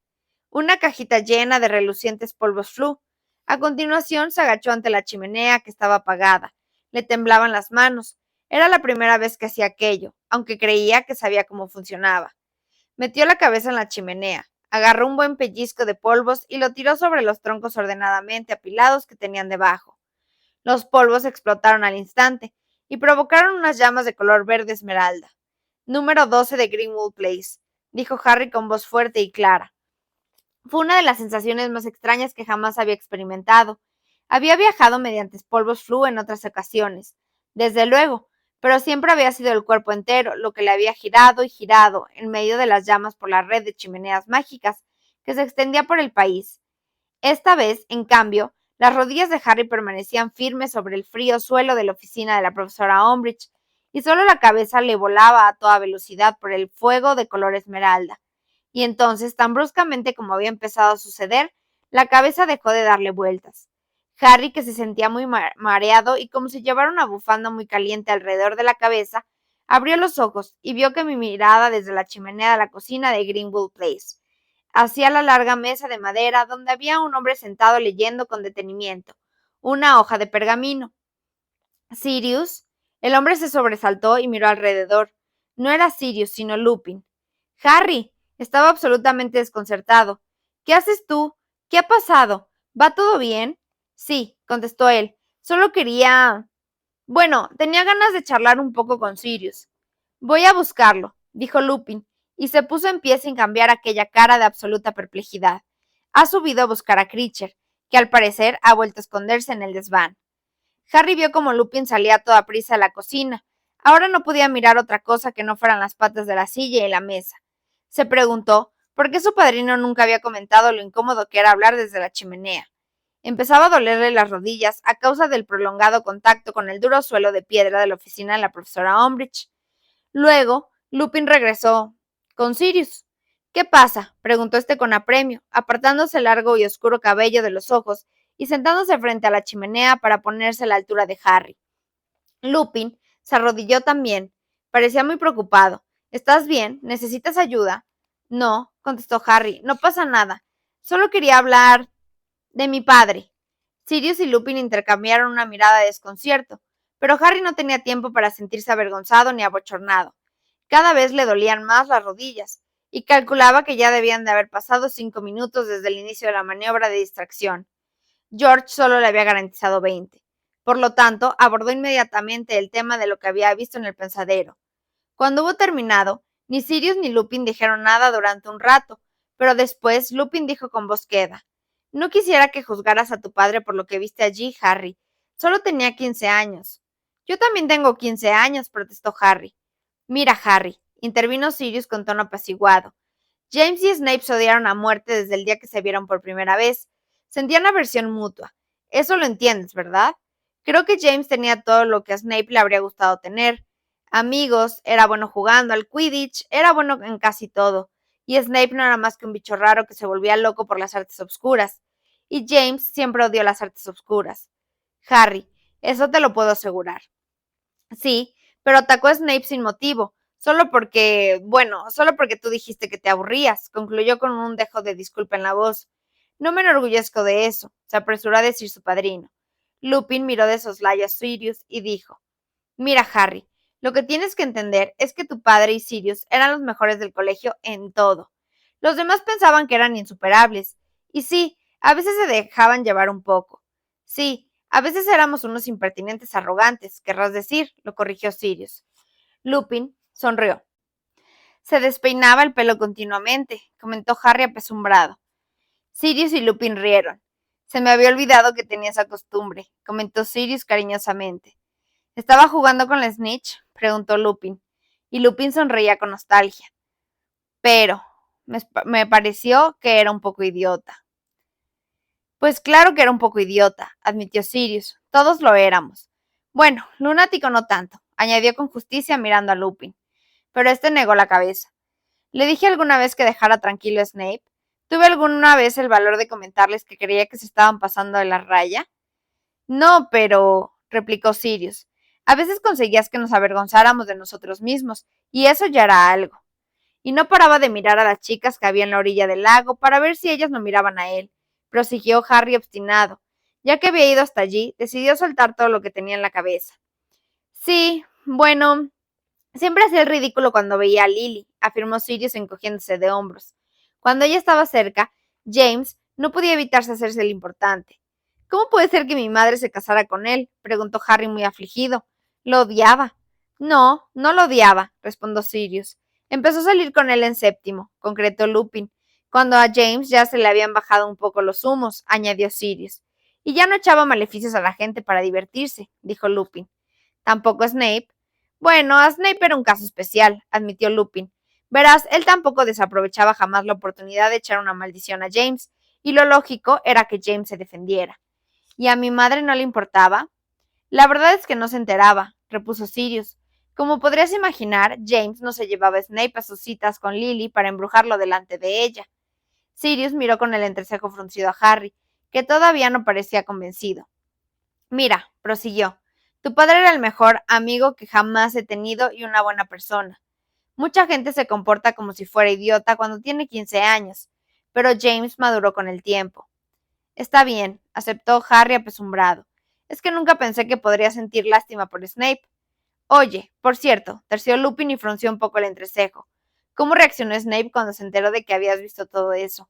Una cajita llena de relucientes polvos Floo. A continuación se agachó ante la chimenea que estaba apagada. Le temblaban las manos. Era la primera vez que hacía aquello, aunque creía que sabía cómo funcionaba. Metió la cabeza en la chimenea, agarró un buen pellizco de polvos y lo tiró sobre los troncos ordenadamente apilados que tenían debajo. Los polvos explotaron al instante y provocaron unas llamas de color verde esmeralda. Número 12 de Greenwood Place, dijo Harry con voz fuerte y clara. Fue una de las sensaciones más extrañas que jamás había experimentado. Había viajado mediante polvos flu en otras ocasiones, desde luego, pero siempre había sido el cuerpo entero lo que le había girado y girado en medio de las llamas por la red de chimeneas mágicas que se extendía por el país. Esta vez, en cambio, las rodillas de Harry permanecían firmes sobre el frío suelo de la oficina de la profesora Umbridge, y solo la cabeza le volaba a toda velocidad por el fuego de color esmeralda. Y entonces, tan bruscamente como había empezado a suceder, la cabeza dejó de darle vueltas. Harry, que se sentía muy mareado y como si llevara una bufanda muy caliente alrededor de la cabeza, abrió los ojos y vio que mi mirada desde la chimenea de la cocina de Greenwood Place hacia la larga mesa de madera donde había un hombre sentado leyendo con detenimiento una hoja de pergamino. ¿Sirius? El hombre se sobresaltó y miró alrededor. No era Sirius, sino Lupin. Harry, estaba absolutamente desconcertado. ¿Qué haces tú? ¿Qué ha pasado? ¿Va todo bien? Sí, contestó él. Solo quería... Bueno, tenía ganas de charlar un poco con Sirius. Voy a buscarlo, dijo Lupin, y se puso en pie sin cambiar aquella cara de absoluta perplejidad. Ha subido a buscar a Critcher, que al parecer ha vuelto a esconderse en el desván. Harry vio cómo Lupin salía a toda prisa de la cocina. Ahora no podía mirar otra cosa que no fueran las patas de la silla y la mesa. Se preguntó por qué su padrino nunca había comentado lo incómodo que era hablar desde la chimenea. Empezaba a dolerle las rodillas a causa del prolongado contacto con el duro suelo de piedra de la oficina de la profesora Umbridge. Luego, Lupin regresó con Sirius. ¿Qué pasa? Preguntó este con apremio, apartándose el largo y oscuro cabello de los ojos y sentándose frente a la chimenea para ponerse a la altura de Harry. Lupin se arrodilló también. Parecía muy preocupado. ¿Estás bien? ¿Necesitas ayuda? No, contestó Harry, no pasa nada. Solo quería hablar de mi padre. Sirius y Lupin intercambiaron una mirada de desconcierto, pero Harry no tenía tiempo para sentirse avergonzado ni abochornado. Cada vez le dolían más las rodillas, y calculaba que ya debían de haber pasado 5 minutos desde el inicio de la maniobra de distracción. George solo le había garantizado 20. Por lo tanto, abordó inmediatamente el tema de lo que había visto en el pensadero. Cuando hubo terminado, ni Sirius ni Lupin dijeron nada durante un rato, pero después Lupin dijo con voz queda: No quisiera que juzgaras a tu padre por lo que viste allí, Harry. Solo tenía 15 años. Yo también tengo 15 años, protestó Harry. Mira, Harry, intervino Sirius con tono apaciguado. James y Snape se odiaron a muerte desde el día que se vieron por primera vez. Sentían aversión mutua. Eso lo entiendes, ¿verdad? Creo que James tenía todo lo que a Snape le habría gustado tener. Amigos, era bueno jugando al Quidditch, era bueno en casi todo. Y Snape no era más que un bicho raro que se volvía loco por las artes obscuras. Y James siempre odió las artes obscuras. Harry, eso te lo puedo asegurar. Sí, pero atacó a Snape sin motivo, solo porque tú dijiste que te aburrías, concluyó con un dejo de disculpa en la voz. No me enorgullezco de eso, se apresuró a decir su padrino. Lupin miró de soslayo a Sirius y dijo: Mira, Harry, lo que tienes que entender es que tu padre y Sirius eran los mejores del colegio en todo. Los demás pensaban que eran insuperables, y sí, a veces se dejaban llevar un poco. Sí, a veces éramos unos impertinentes arrogantes, querrás decir, lo corrigió Sirius. Lupin sonrió. Se despeinaba el pelo continuamente, comentó Harry apesumbrado. Sirius y Lupin rieron. Se me había olvidado que tenía esa costumbre, comentó Sirius cariñosamente. ¿Estaba jugando con la Snitch?, preguntó Lupin, y Lupin sonreía con nostalgia. Pero me pareció que era un poco idiota. Pues claro que era un poco idiota, admitió Sirius. Todos lo éramos. Bueno, lunático no tanto, añadió con justicia mirando a Lupin. Pero este negó la cabeza. ¿Le dije alguna vez que dejara tranquilo a Snape? ¿Tuve alguna vez el valor de comentarles que creía que se estaban pasando de la raya? No, pero, replicó Sirius, a veces conseguías que nos avergonzáramos de nosotros mismos, y eso ya era algo. Y no paraba de mirar a las chicas que había en la orilla del lago para ver si ellas no miraban a él, prosiguió Harry obstinado. Ya que había ido hasta allí, decidió soltar todo lo que tenía en la cabeza. Sí, bueno, Siempre hacía el ridículo cuando veía a Lily, afirmó Sirius encogiéndose de hombros. Cuando ella estaba cerca, James no podía evitarse hacerse el importante. ¿Cómo puede ser que mi madre se casara con él? Preguntó Harry muy afligido. Lo odiaba. No, no lo odiaba, respondió Sirius. Empezó a salir con él en séptimo, concretó Lupin. Cuando a James ya se le habían bajado un poco los humos, añadió Sirius. Y ya no echaba maleficios a la gente para divertirse, dijo Lupin. Tampoco Snape. Bueno, a Snape era un caso especial, admitió Lupin. Verás, él tampoco desaprovechaba jamás la oportunidad de echar una maldición a James, y lo lógico era que James se defendiera. ¿Y a mi madre no le importaba? La verdad es que no se enteraba, repuso Sirius. Como podrías imaginar, James no se llevaba a Snape a sus citas con Lily para embrujarlo delante de ella. Sirius miró con el entrecejo fruncido a Harry, que todavía no parecía convencido. Mira, prosiguió, tu padre era el mejor amigo que jamás he tenido y una buena persona. Mucha gente se comporta como si fuera idiota cuando tiene 15 años, pero James maduró con el tiempo. Está bien, aceptó Harry apesumbrado. Es que nunca pensé que podría sentir lástima por Snape. Oye, por cierto, terció Lupin y frunció un poco el entrecejo. ¿Cómo reaccionó Snape cuando se enteró de que habías visto todo eso?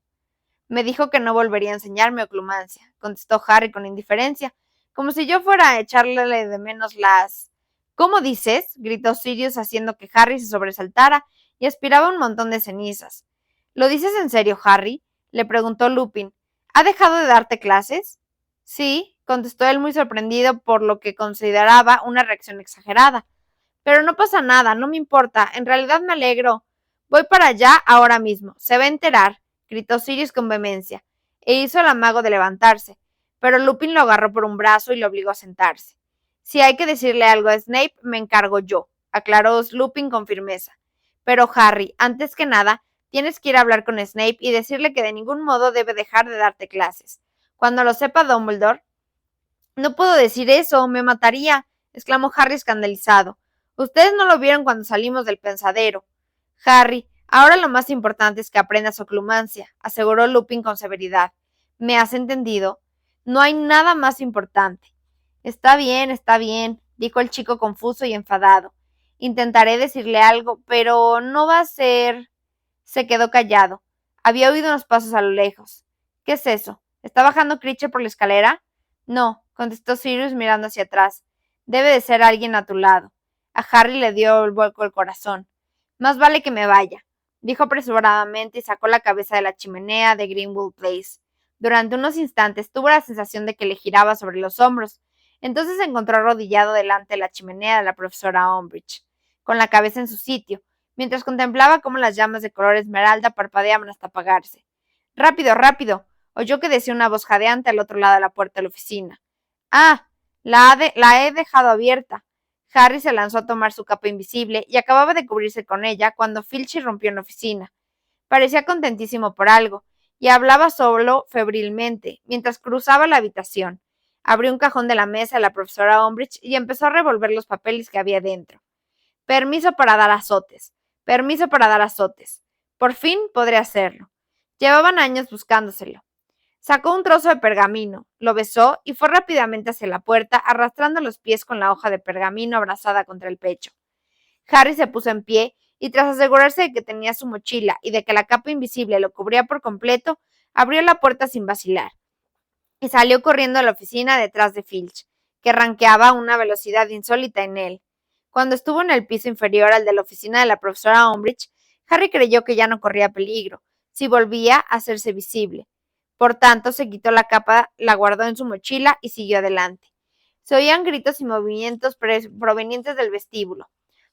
Me dijo que no volvería a enseñarme oclumancia, contestó Harry con indiferencia, como si yo fuera a echarle de menos las... ¿Cómo dices? Gritó Sirius haciendo que Harry se sobresaltara y aspiraba un montón de cenizas. ¿Lo dices en serio, Harry? Le preguntó Lupin. ¿Ha dejado de darte clases? Sí, contestó él muy sorprendido por lo que consideraba una reacción exagerada. Pero no pasa nada, no me importa, en realidad me alegro. Voy para allá ahora mismo, se va a enterar, gritó Sirius con vehemencia, e hizo el amago de levantarse, pero Lupin lo agarró por un brazo y lo obligó a sentarse. Si hay que decirle algo a Snape, me encargo yo, aclaró Lupin con firmeza. Pero Harry, antes que nada, tienes que ir a hablar con Snape y decirle que de ningún modo debe dejar de darte clases. Cuando lo sepa Dumbledore... No puedo decir eso, me mataría, exclamó Harry escandalizado. Ustedes no lo vieron cuando salimos del pensadero. Harry, ahora lo más importante es que aprendas oclumancia, aseguró Lupin con severidad. ¿Me has entendido? No hay nada más importante. Está bien, dijo el chico confuso y enfadado. Intentaré decirle algo, pero no va a ser... Se quedó callado. Había oído unos pasos a lo lejos. ¿Qué es eso? ¿Está bajando Critcher por la escalera? No, contestó Sirius mirando hacia atrás. Debe de ser alguien a tu lado. A Harry le dio el vuelco el corazón. Más vale que me vaya, dijo apresuradamente y sacó la cabeza de la chimenea de Greenwood Place. Durante unos instantes tuvo la sensación de que le giraba sobre los hombros. Entonces se encontró arrodillado delante de la chimenea de la profesora Umbridge, con la cabeza en su sitio, mientras contemplaba cómo las llamas de color esmeralda parpadeaban hasta apagarse. ¡Rápido, rápido! Oyó que decía una voz jadeante al otro lado de la puerta de la oficina. ¡Ah! La he dejado abierta. Harry se lanzó a tomar su capa invisible y acababa de cubrirse con ella cuando Filch irrumpió en la oficina. Parecía contentísimo por algo, y hablaba solo febrilmente, mientras cruzaba la habitación. Abrió un cajón de la mesa de la profesora Umbridge y empezó a revolver los papeles que había dentro. Permiso para dar azotes. Permiso para dar azotes. Por fin podré hacerlo. Llevaban años buscándoselo. Sacó un trozo de pergamino, lo besó y fue rápidamente hacia la puerta, arrastrando los pies con la hoja de pergamino abrazada contra el pecho. Harry se puso en pie y, tras asegurarse de que tenía su mochila y de que la capa invisible lo cubría por completo, abrió la puerta sin vacilar y salió corriendo a la oficina detrás de Filch, que ranqueaba a una velocidad insólita en él. Cuando estuvo en el piso inferior al de la oficina de la profesora Umbridge, Harry creyó que ya no corría peligro, si volvía a hacerse visible. Por tanto, se quitó la capa, la guardó en su mochila y siguió adelante. Se oían gritos y movimientos provenientes del vestíbulo.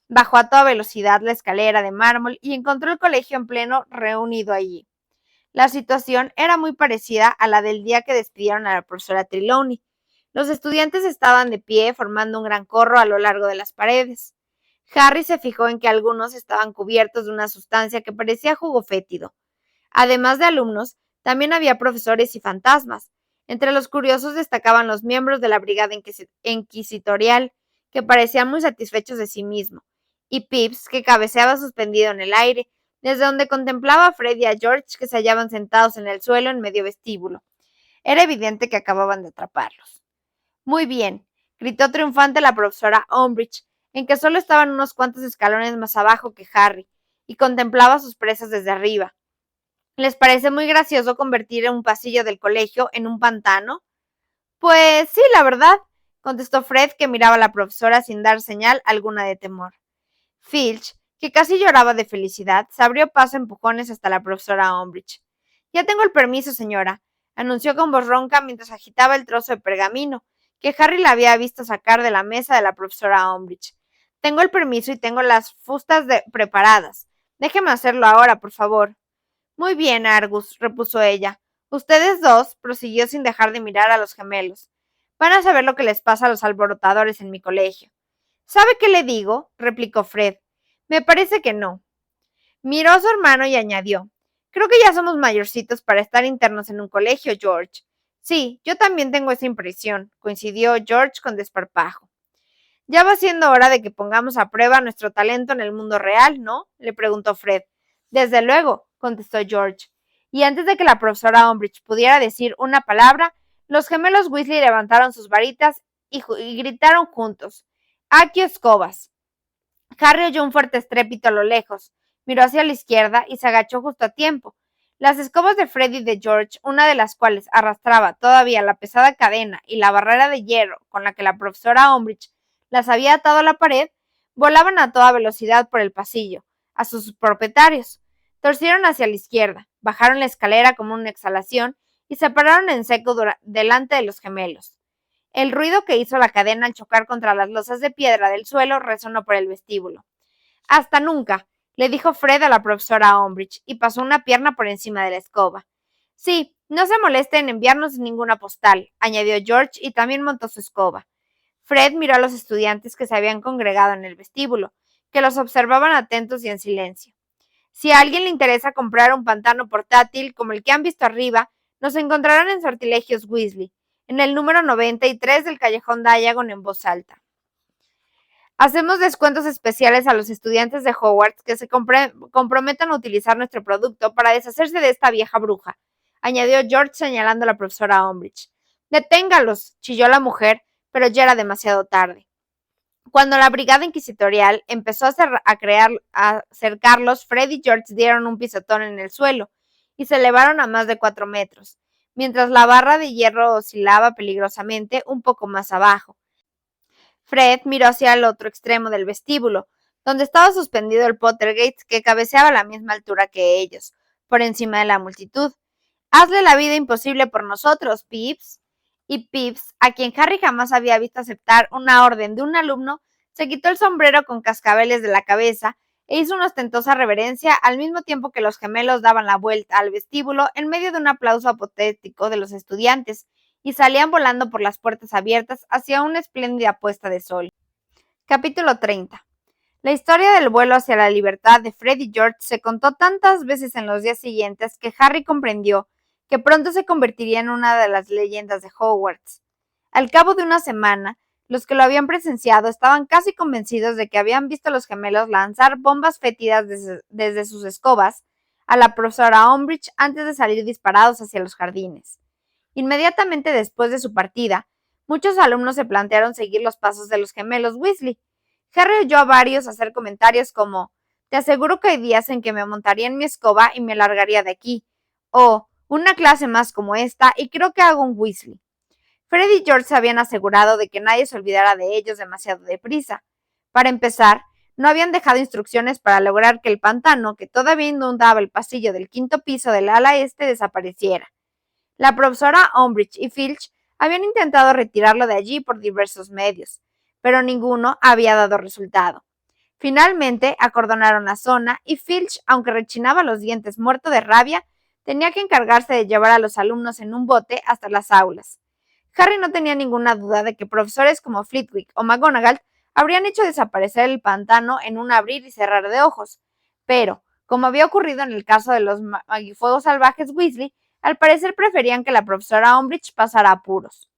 Bajó a toda velocidad la escalera de mármol y encontró el colegio en pleno reunido allí. La situación era muy parecida a la del día que despidieron a la profesora Trelawney. Los estudiantes estaban de pie formando un gran corro a lo largo de las paredes. Harry se fijó en que algunos estaban cubiertos de una sustancia que parecía jugo fétido. Además de alumnos, también había profesores y fantasmas. Entre los curiosos destacaban los miembros de la brigada inquisitorial, que parecían muy satisfechos de sí mismo, y Pips, que cabeceaba suspendido en el aire, desde donde contemplaba a Fred y a George, que se hallaban sentados en el suelo en medio vestíbulo. Era evidente que acababan de atraparlos. Muy bien, gritó triunfante la profesora Umbridge. en que solo estaban unos cuantos escalones más abajo que Harry, y contemplaba a sus presas desde arriba. ¿Les parece muy gracioso convertir un pasillo del colegio en un pantano? Pues sí, la verdad, contestó Fred, que miraba a la profesora sin dar señal alguna de temor. Filch, que casi lloraba de felicidad, se abrió paso a empujones hasta la profesora Umbridge. Ya tengo el permiso, señora, anunció con voz ronca mientras agitaba el trozo de pergamino que Harry la había visto sacar de la mesa de la profesora Umbridge. Tengo el permiso y tengo las fustas preparadas. Déjeme hacerlo ahora, por favor. Muy bien, Argus, repuso ella. Ustedes dos, prosiguió sin dejar de mirar a los gemelos. Van a saber lo que les pasa a los alborotadores en mi colegio. ¿Sabe qué le digo? Replicó Fred. Me parece que no. Miró a su hermano y añadió. Creo que ya somos mayorcitos para estar internos en un colegio, George. Sí, yo también tengo esa impresión, coincidió George con desparpajo. Ya va siendo hora de que pongamos a prueba nuestro talento en el mundo real, ¿no? Le preguntó Fred. Desde luego, contestó George. Y antes de que la profesora Umbridge pudiera decir una palabra, los gemelos Weasley levantaron sus varitas y gritaron juntos. ¡Aquí escobas! Harry oyó un fuerte estrépito a lo lejos, miró hacia la izquierda y se agachó justo a tiempo. Las escobas de Fred y de George, una de las cuales arrastraba todavía la pesada cadena y la barrera de hierro con la que la profesora Umbridge las había atado a la pared, volaban a toda velocidad por el pasillo, a sus propietarios. Torcieron hacia la izquierda, bajaron la escalera como una exhalación y se pararon en seco delante de los gemelos. El ruido que hizo la cadena al chocar contra las losas de piedra del suelo resonó por el vestíbulo. Hasta nunca, le dijo Fred a la profesora Umbridge, y pasó una pierna por encima de la escoba. Sí, no se moleste en enviarnos ninguna postal, añadió George, y también montó su escoba. Fred miró a los estudiantes que se habían congregado en el vestíbulo, que los observaban atentos y en silencio. Si a alguien le interesa comprar un pantano portátil como el que han visto arriba, nos encontrarán en Sortilegios Weasley, en el número 93 del callejón Diagon, en voz alta. Hacemos descuentos especiales a los estudiantes de Hogwarts que se comprometan a utilizar nuestro producto para deshacerse de esta vieja bruja, añadió George señalando a la profesora Umbridge. Deténgalos, chilló la mujer, pero ya era demasiado tarde. Cuando la brigada inquisitorial empezó a cercarlos, Fred y George dieron un pisotón en el suelo y se elevaron a más de 4 metros, mientras la barra de hierro oscilaba peligrosamente un poco más abajo. Fred miró hacia el otro extremo del vestíbulo, donde estaba suspendido el Pottergate, que cabeceaba a la misma altura que ellos, por encima de la multitud. Hazle la vida imposible por nosotros, Pips. Y Pips, a quien Harry jamás había visto aceptar una orden de un alumno, se quitó el sombrero con cascabeles de la cabeza e hizo una ostentosa reverencia al mismo tiempo que los gemelos daban la vuelta al vestíbulo en medio de un aplauso apotético de los estudiantes y salían volando por las puertas abiertas hacia una espléndida puesta de sol. Capítulo 30. La historia del vuelo hacia la libertad de Fred y George se contó tantas veces en los días siguientes que Harry comprendió que pronto se convertiría en una de las leyendas de Hogwarts. Al cabo de una semana, los que lo habían presenciado estaban casi convencidos de que habían visto a los gemelos lanzar bombas fétidas desde sus escobas a la profesora Umbridge antes de salir disparados hacia los jardines. Inmediatamente después de su partida, muchos alumnos se plantearon seguir los pasos de los gemelos Weasley. Harry oyó a varios hacer comentarios como: te aseguro que hay días en que me montaría en mi escoba y me largaría de aquí, o una clase más como esta y creo que hago un Weasley. Fred y George se habían asegurado de que nadie se olvidara de ellos demasiado deprisa. Para empezar, no habían dejado instrucciones para lograr que el pantano, que todavía inundaba el pasillo del 5º piso del ala este, desapareciera. La profesora Umbridge y Filch habían intentado retirarlo de allí por diversos medios, pero ninguno había dado resultado. Finalmente acordonaron la zona y Filch, aunque rechinaba los dientes muerto de rabia, tenía que encargarse de llevar a los alumnos en un bote hasta las aulas. Harry no tenía ninguna duda de que profesores como Flitwick o McGonagall habrían hecho desaparecer el pantano en un abrir y cerrar de ojos, pero, como había ocurrido en el caso de los magifuegos salvajes Weasley, al parecer preferían que la profesora Umbridge pasara apuros.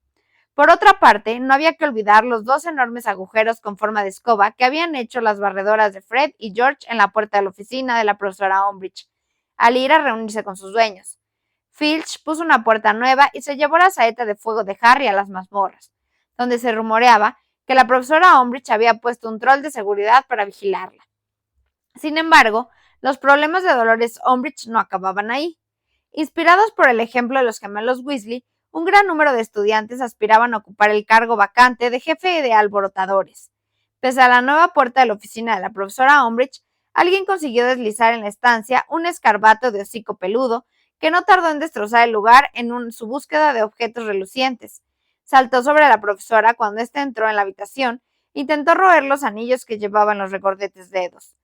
Por otra parte, no había que olvidar los 2 enormes agujeros con forma de escoba que habían hecho las barredoras de Fred y George en la puerta de la oficina de la profesora Umbridge, al ir a reunirse con sus dueños. Filch puso una puerta nueva y se llevó la saeta de fuego de Harry a las mazmorras, donde se rumoreaba que la profesora Umbridge había puesto un troll de seguridad para vigilarla. Sin embargo, los problemas de Dolores Umbridge no acababan ahí. Inspirados por el ejemplo de los gemelos Weasley, un gran número de estudiantes aspiraban a ocupar el cargo vacante de jefe de alborotadores. Pese a la nueva puerta de la oficina de la profesora Umbridge, alguien consiguió deslizar en la estancia un escarabajo de hocico peludo que no tardó en destrozar el lugar en su búsqueda de objetos relucientes. Saltó sobre la profesora cuando ésta entró en la habitación e intentó roer los anillos que llevaban los regordetes dedos.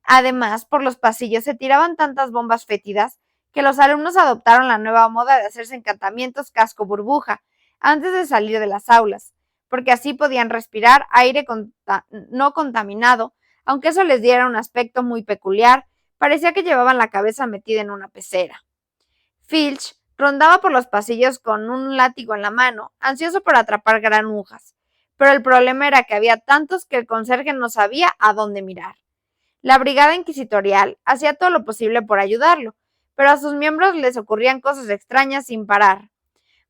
Además, por los pasillos se tiraban tantas bombas fétidas que los alumnos adoptaron la nueva moda de hacerse encantamientos casco burbuja antes de salir de las aulas, porque así podían respirar aire no contaminado, aunque eso les diera un aspecto muy peculiar, parecía que llevaban la cabeza metida en una pecera. Filch rondaba por los pasillos con un látigo en la mano, ansioso por atrapar granujas, pero el problema era que había tantos que el conserje no sabía a dónde mirar. La brigada inquisitorial hacía todo lo posible por ayudarlo, pero a sus miembros les ocurrían cosas extrañas sin parar.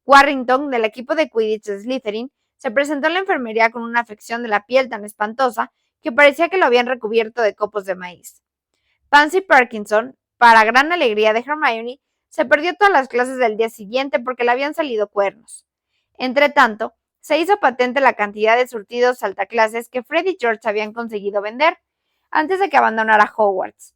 Warrington, del equipo de Quidditch de Slytherin, se presentó en la enfermería con una afección de la piel tan espantosa que parecía que lo habían recubierto de copos de maíz. Pansy Parkinson, para gran alegría de Hermione, se perdió todas las clases del día siguiente porque le habían salido cuernos. Entretanto, se hizo patente la cantidad de surtidos saltaclases que Fred y George habían conseguido vender antes de que abandonara Hogwarts.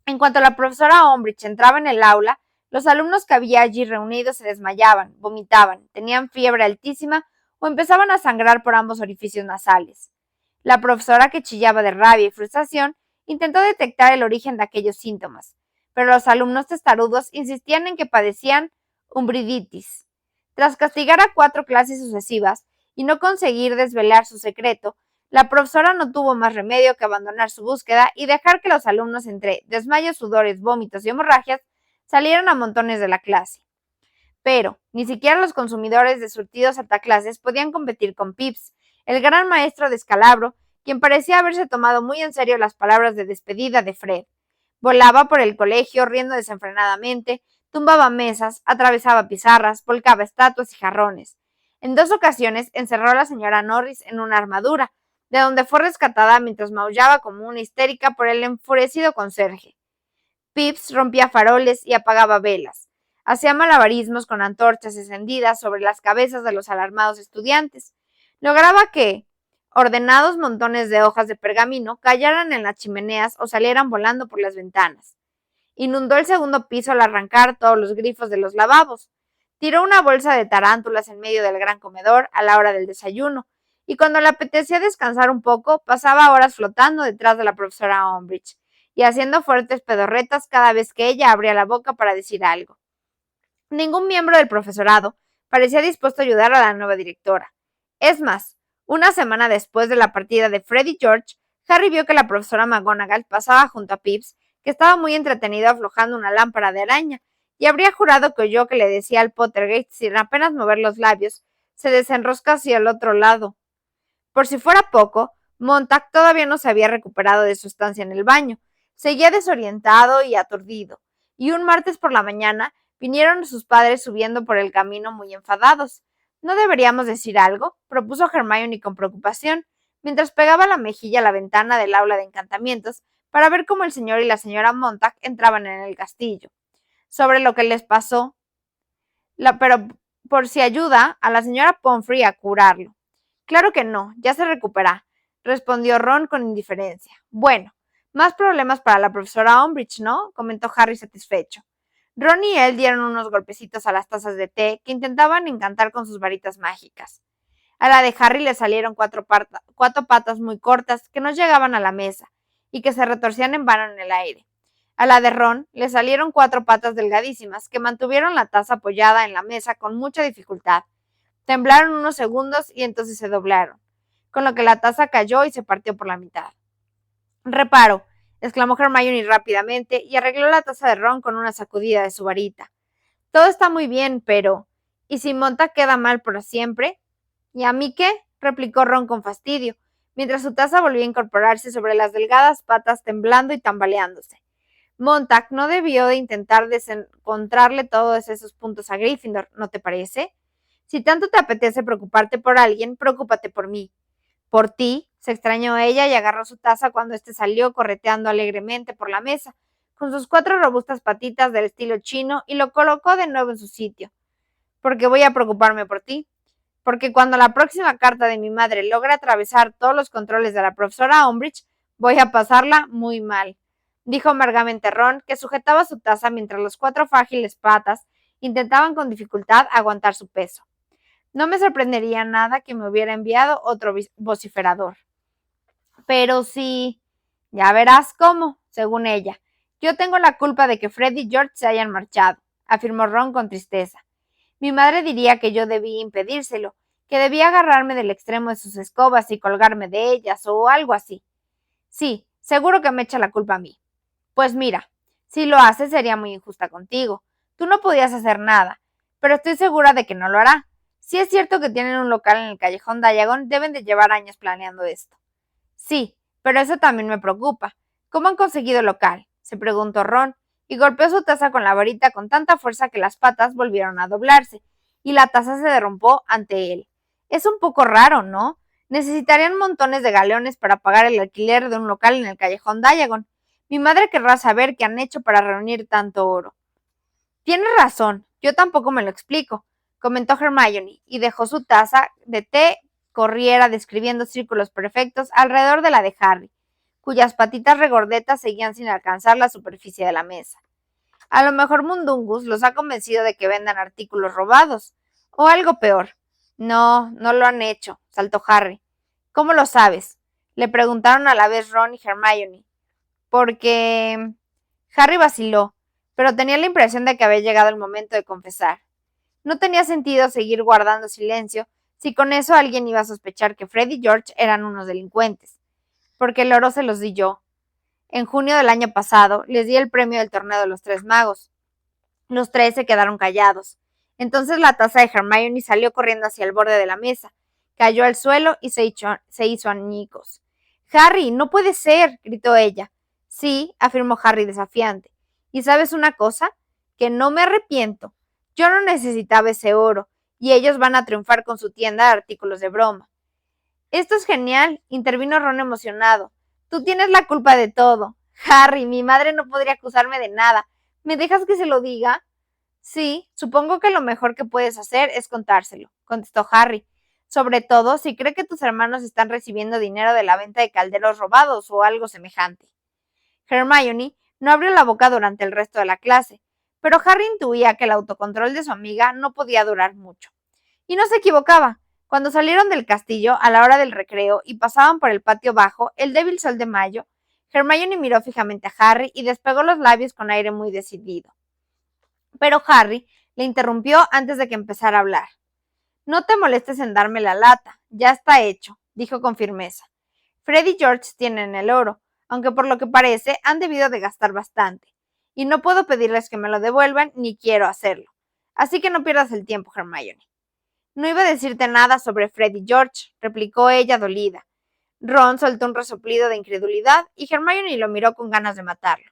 En cuanto la profesora Umbridge entraba en el aula, los alumnos que había allí reunidos se desmayaban, vomitaban, tenían fiebre altísima o empezaban a sangrar por ambos orificios nasales. La profesora, que chillaba de rabia y frustración, intentó detectar el origen de aquellos síntomas, pero los alumnos testarudos insistían en que padecían umbriditis. Tras castigar a 4 clases sucesivas y no conseguir desvelar su secreto, la profesora no tuvo más remedio que abandonar su búsqueda y dejar que los alumnos, entre desmayos, sudores, vómitos y hemorragias, salieran a montones de la clase. Pero ni siquiera los consumidores de surtidos saltaclases podían competir con Pips, el gran maestro de escalabro, quien parecía haberse tomado muy en serio las palabras de despedida de Fred. Volaba por el colegio riendo desenfrenadamente, tumbaba mesas, atravesaba pizarras, volcaba estatuas y jarrones. En 2 ocasiones encerró a la señora Norris en una armadura, de donde fue rescatada mientras maullaba como una histérica por el enfurecido conserje. Pips rompía faroles y apagaba velas. Hacía malabarismos con antorchas encendidas sobre las cabezas de los alarmados estudiantes. Lograba que ordenados montones de hojas de pergamino cayeran en las chimeneas o salieran volando por las ventanas. Inundó el segundo piso al arrancar todos los grifos de los lavabos. Tiró una bolsa de tarántulas en medio del gran comedor a la hora del desayuno, y cuando le apetecía descansar un poco, pasaba horas flotando detrás de la profesora Umbridge y haciendo fuertes pedorretas cada vez que ella abría la boca para decir algo. Ningún miembro del profesorado parecía dispuesto a ayudar a la nueva directora. Es más, una semana después de la partida de Fred y George, Harry vio que la profesora McGonagall pasaba junto a Pips, que estaba muy entretenido aflojando una lámpara de araña, y habría jurado que oyó que le decía al Pottergate sin apenas mover los labios, se desenrosca hacia el otro lado. Por si fuera poco, Montag todavía no se había recuperado de su estancia en el baño. Seguía desorientado y aturdido, y un martes por la mañana vinieron sus padres subiendo por el camino muy enfadados. ¿No deberíamos decir algo?, propuso Hermione con preocupación, mientras pegaba la mejilla a la ventana del aula de encantamientos para ver cómo el señor y la señora Montag entraban en el castillo. Sobre lo que les pasó, pero por si ayuda a la señora Pomfrey a curarlo. Claro que no, ya se recupera, respondió Ron con indiferencia. Bueno, más problemas para la profesora Umbridge, ¿no?, comentó Harry satisfecho. Ron y él dieron unos golpecitos a las tazas de té que intentaban encantar con sus varitas mágicas. A la de Harry le salieron 4 patas muy cortas que no llegaban a la mesa y que se retorcían en vano en el aire. A la de Ron le salieron 4 patas delgadísimas que mantuvieron la taza apoyada en la mesa con mucha dificultad. Temblaron unos segundos y entonces se doblaron, con lo que la taza cayó y se partió por la mitad. Reparo, exclamó Hermione rápidamente y arregló la taza de Ron con una sacudida de su varita. Todo está muy bien, pero ¿y si Montag queda mal por siempre? ¿Y a mí qué?, replicó Ron con fastidio, mientras su taza volvía a incorporarse sobre las delgadas patas temblando y tambaleándose. Montag no debió de intentar desencontrarle todos esos puntos a Gryffindor, ¿no te parece? Si tanto te apetece preocuparte por alguien, preocúpate por mí. Por ti, se extrañó ella y agarró su taza cuando éste salió correteando alegremente por la mesa, con sus 4 robustas patitas del estilo chino, y lo colocó de nuevo en su sitio. Porque voy a preocuparme por ti. Porque cuando la próxima carta de mi madre logre atravesar todos los controles de la profesora Umbridge, voy a pasarla muy mal, dijo amargamente Ron, que sujetaba su taza mientras las 4 frágiles patas intentaban con dificultad aguantar su peso. No me sorprendería nada que me hubiera enviado otro vociferador. Pero sí, ya verás cómo, según ella. Yo tengo la culpa de que Fred y George se hayan marchado, afirmó Ron con tristeza. Mi madre diría que yo debía impedírselo, que debía agarrarme del extremo de sus escobas y colgarme de ellas o algo así. Sí, seguro que me echa la culpa a mí. Pues mira, si lo hace sería muy injusta contigo. Tú no podías hacer nada, pero estoy segura de que no lo hará. Si es cierto que tienen un local en el callejón Diagon, deben de llevar años planeando esto. Sí, pero eso también me preocupa. ¿Cómo han conseguido el local? Se preguntó Ron, y golpeó su taza con la varita con tanta fuerza que las patas volvieron a doblarse, y la taza se derrumbó ante él. Es un poco raro, ¿no? Necesitarían montones de galeones para pagar el alquiler de un local en el callejón Diagon. Mi madre querrá saber qué han hecho para reunir tanto oro. Tienes razón, yo tampoco me lo explico, comentó Hermione, y dejó su taza de té corriera describiendo círculos perfectos alrededor de la de Harry, cuyas patitas regordetas seguían sin alcanzar la superficie de la mesa. A lo mejor Mundungus los ha convencido de que vendan artículos robados, o algo peor. No, no lo han hecho, saltó Harry. ¿Cómo lo sabes? Le preguntaron a la vez Ron y Hermione. Porque Harry vaciló, pero tenía la impresión de que había llegado el momento de confesar. No tenía sentido seguir guardando silencio si con eso alguien iba a sospechar que Fred y George eran unos delincuentes. Porque el oro se los di yo. En junio del año pasado les di el premio del torneo de los 3 magos. Los 3 se quedaron callados. Entonces la taza de Hermione salió corriendo hacia el borde de la mesa, cayó al suelo y se hizo añicos. Harry, no puede ser, gritó ella. Sí, afirmó Harry desafiante. ¿Y sabes una cosa? Que no me arrepiento. Yo no necesitaba ese oro, y ellos van a triunfar con su tienda de artículos de broma. Esto es genial, intervino Ron emocionado. Tú tienes la culpa de todo. Harry, mi madre no podría acusarme de nada. ¿Me dejas que se lo diga? Sí, supongo que lo mejor que puedes hacer es contárselo, contestó Harry. Sobre todo si cree que tus hermanos están recibiendo dinero de la venta de calderos robados o algo semejante. Hermione no abrió la boca durante el resto de la clase, pero Harry intuía que el autocontrol de su amiga no podía durar mucho. Y no se equivocaba. Cuando salieron del castillo a la hora del recreo y pasaban por el patio bajo el débil sol de mayo, Hermione miró fijamente a Harry y despegó los labios con aire muy decidido. Pero Harry le interrumpió antes de que empezara a hablar. No te molestes en darme la lata, ya está hecho, dijo con firmeza. Fred y George tienen el oro, aunque por lo que parece han debido de gastar bastante, y no puedo pedirles que me lo devuelvan ni quiero hacerlo. Así que no pierdas el tiempo, Hermione. No iba a decirte nada sobre Fred y George, replicó ella dolida. Ron soltó un resoplido de incredulidad y Hermione lo miró con ganas de matarlo.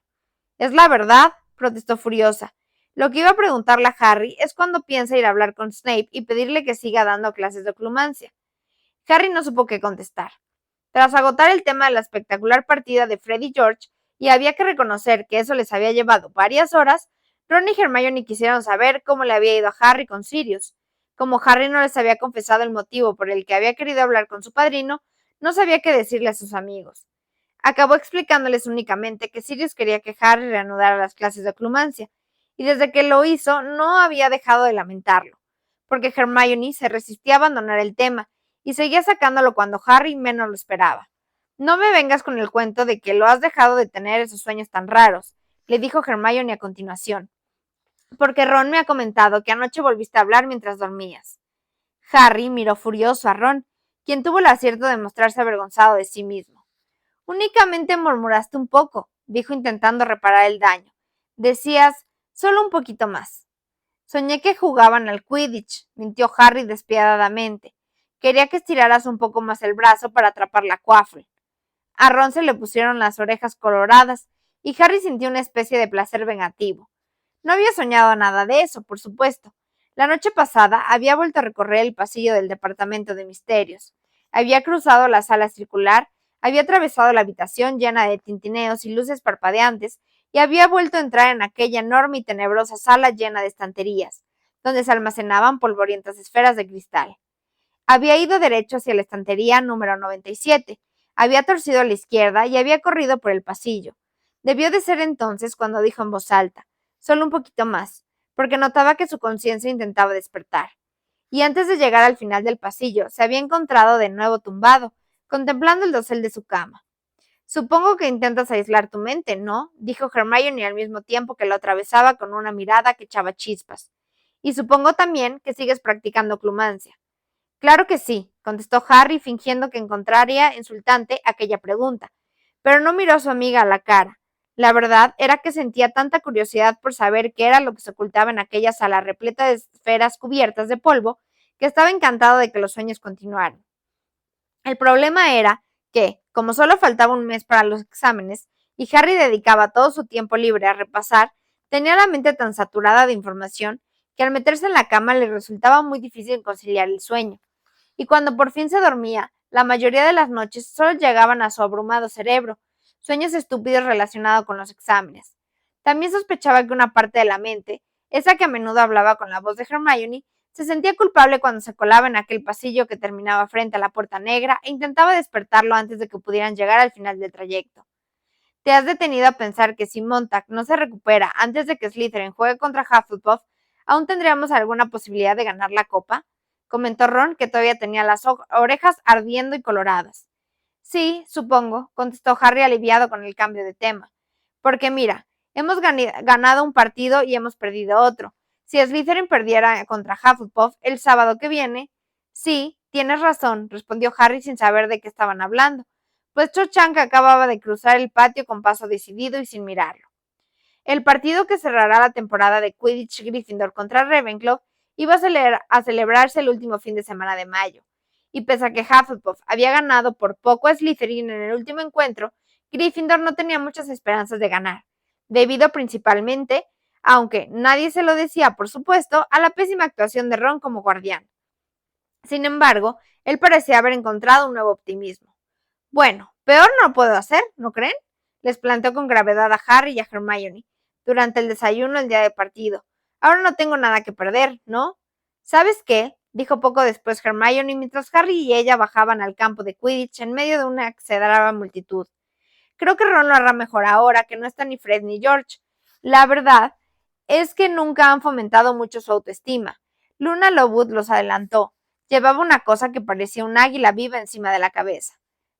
Es la verdad, protestó furiosa. Lo que iba a preguntarle a Harry es cuándo piensa ir a hablar con Snape y pedirle que siga dando clases de oclumancia. Harry no supo qué contestar. Tras agotar el tema de la espectacular partida de Fred y George, y había que reconocer que eso les había llevado varias horas, Ron y Hermione quisieron saber cómo le había ido a Harry con Sirius. Como Harry no les había confesado el motivo por el que había querido hablar con su padrino, no sabía qué decirle a sus amigos. Acabó explicándoles únicamente que Sirius quería que Harry reanudara las clases de oclumancia, y desde que lo hizo no había dejado de lamentarlo, porque Hermione se resistía a abandonar el tema y seguía sacándolo cuando Harry menos lo esperaba. No me vengas con el cuento de que lo has dejado de tener esos sueños tan raros, le dijo Hermione a continuación, porque Ron me ha comentado que anoche volviste a hablar mientras dormías. Harry miró furioso a Ron, quien tuvo el acierto de mostrarse avergonzado de sí mismo. Únicamente murmuraste un poco, dijo intentando reparar el daño. Decías, solo un poquito más. Soñé que jugaban al Quidditch, mintió Harry despiadadamente. Quería que estiraras un poco más el brazo para atrapar la Quaffle. A Ron se le pusieron las orejas coloradas y Harry sintió una especie de placer vengativo. No había soñado nada de eso, por supuesto. La noche pasada había vuelto a recorrer el pasillo del departamento de misterios. Había cruzado la sala circular, había atravesado la habitación llena de tintineos y luces parpadeantes y había vuelto a entrar en aquella enorme y tenebrosa sala llena de estanterías, donde se almacenaban polvorientas esferas de cristal. Había ido derecho hacia la estantería número 97, había torcido a la izquierda y había corrido por el pasillo. Debió de ser entonces cuando dijo en voz alta, solo un poquito más, porque notaba que su conciencia intentaba despertar. Y antes de llegar al final del pasillo, se había encontrado de nuevo tumbado, contemplando el dosel de su cama. Supongo que intentas aislar tu mente, ¿no? Dijo Hermione al mismo tiempo que lo atravesaba con una mirada que echaba chispas. Y supongo también que sigues practicando clumancia. Claro que sí, contestó Harry fingiendo que encontraría insultante aquella pregunta, pero no miró a su amiga a la cara. La verdad era que sentía tanta curiosidad por saber qué era lo que se ocultaba en aquella sala repleta de esferas cubiertas de polvo, que estaba encantado de que los sueños continuaran. El problema era que, como solo faltaba un mes para los exámenes, y Harry dedicaba todo su tiempo libre a repasar, tenía la mente tan saturada de información que al meterse en la cama le resultaba muy difícil conciliar el sueño. Y cuando por fin se dormía, la mayoría de las noches solo llegaban a su abrumado cerebro, sueños estúpidos relacionados con los exámenes. También sospechaba que una parte de la mente, esa que a menudo hablaba con la voz de Hermione, se sentía culpable cuando se colaba en aquel pasillo que terminaba frente a la puerta negra e intentaba despertarlo antes de que pudieran llegar al final del trayecto. ¿Te has detenido a pensar que si Montag no se recupera antes de que Slytherin juegue contra Hufflepuff, aún tendríamos alguna posibilidad de ganar la copa? Comentó Ron, que todavía tenía las orejas ardiendo y coloradas. Sí, supongo, contestó Harry aliviado con el cambio de tema. Porque mira, hemos ganado un partido y hemos perdido otro. Si Slytherin perdiera contra Hufflepuff el sábado que viene... Sí, tienes razón, respondió Harry sin saber de qué estaban hablando, pues Cho Chang acababa de cruzar el patio con paso decidido y sin mirarlo. El partido que cerrará la temporada de Quidditch Gryffindor contra Ravenclaw iba a celebrarse el último fin de semana de mayo, y pese a que Hufflepuff había ganado por poco a Slytherin en el último encuentro, Gryffindor no tenía muchas esperanzas de ganar, debido principalmente, aunque nadie se lo decía por supuesto, a la pésima actuación de Ron como guardián. Sin embargo, él parecía haber encontrado un nuevo optimismo. Bueno, peor no puedo hacer, ¿no creen? Les planteó con gravedad a Harry y a Hermione durante el desayuno el día de partido. Ahora no tengo nada que perder, ¿no? ¿Sabes qué? Dijo poco después Hermione mientras Harry y ella bajaban al campo de Quidditch en medio de una accederada multitud. Creo que Ron lo hará mejor ahora que no está ni Fred ni George. La verdad es que nunca han fomentado mucho su autoestima. Luna Lovegood los adelantó. Llevaba una cosa que parecía un águila viva encima de la cabeza.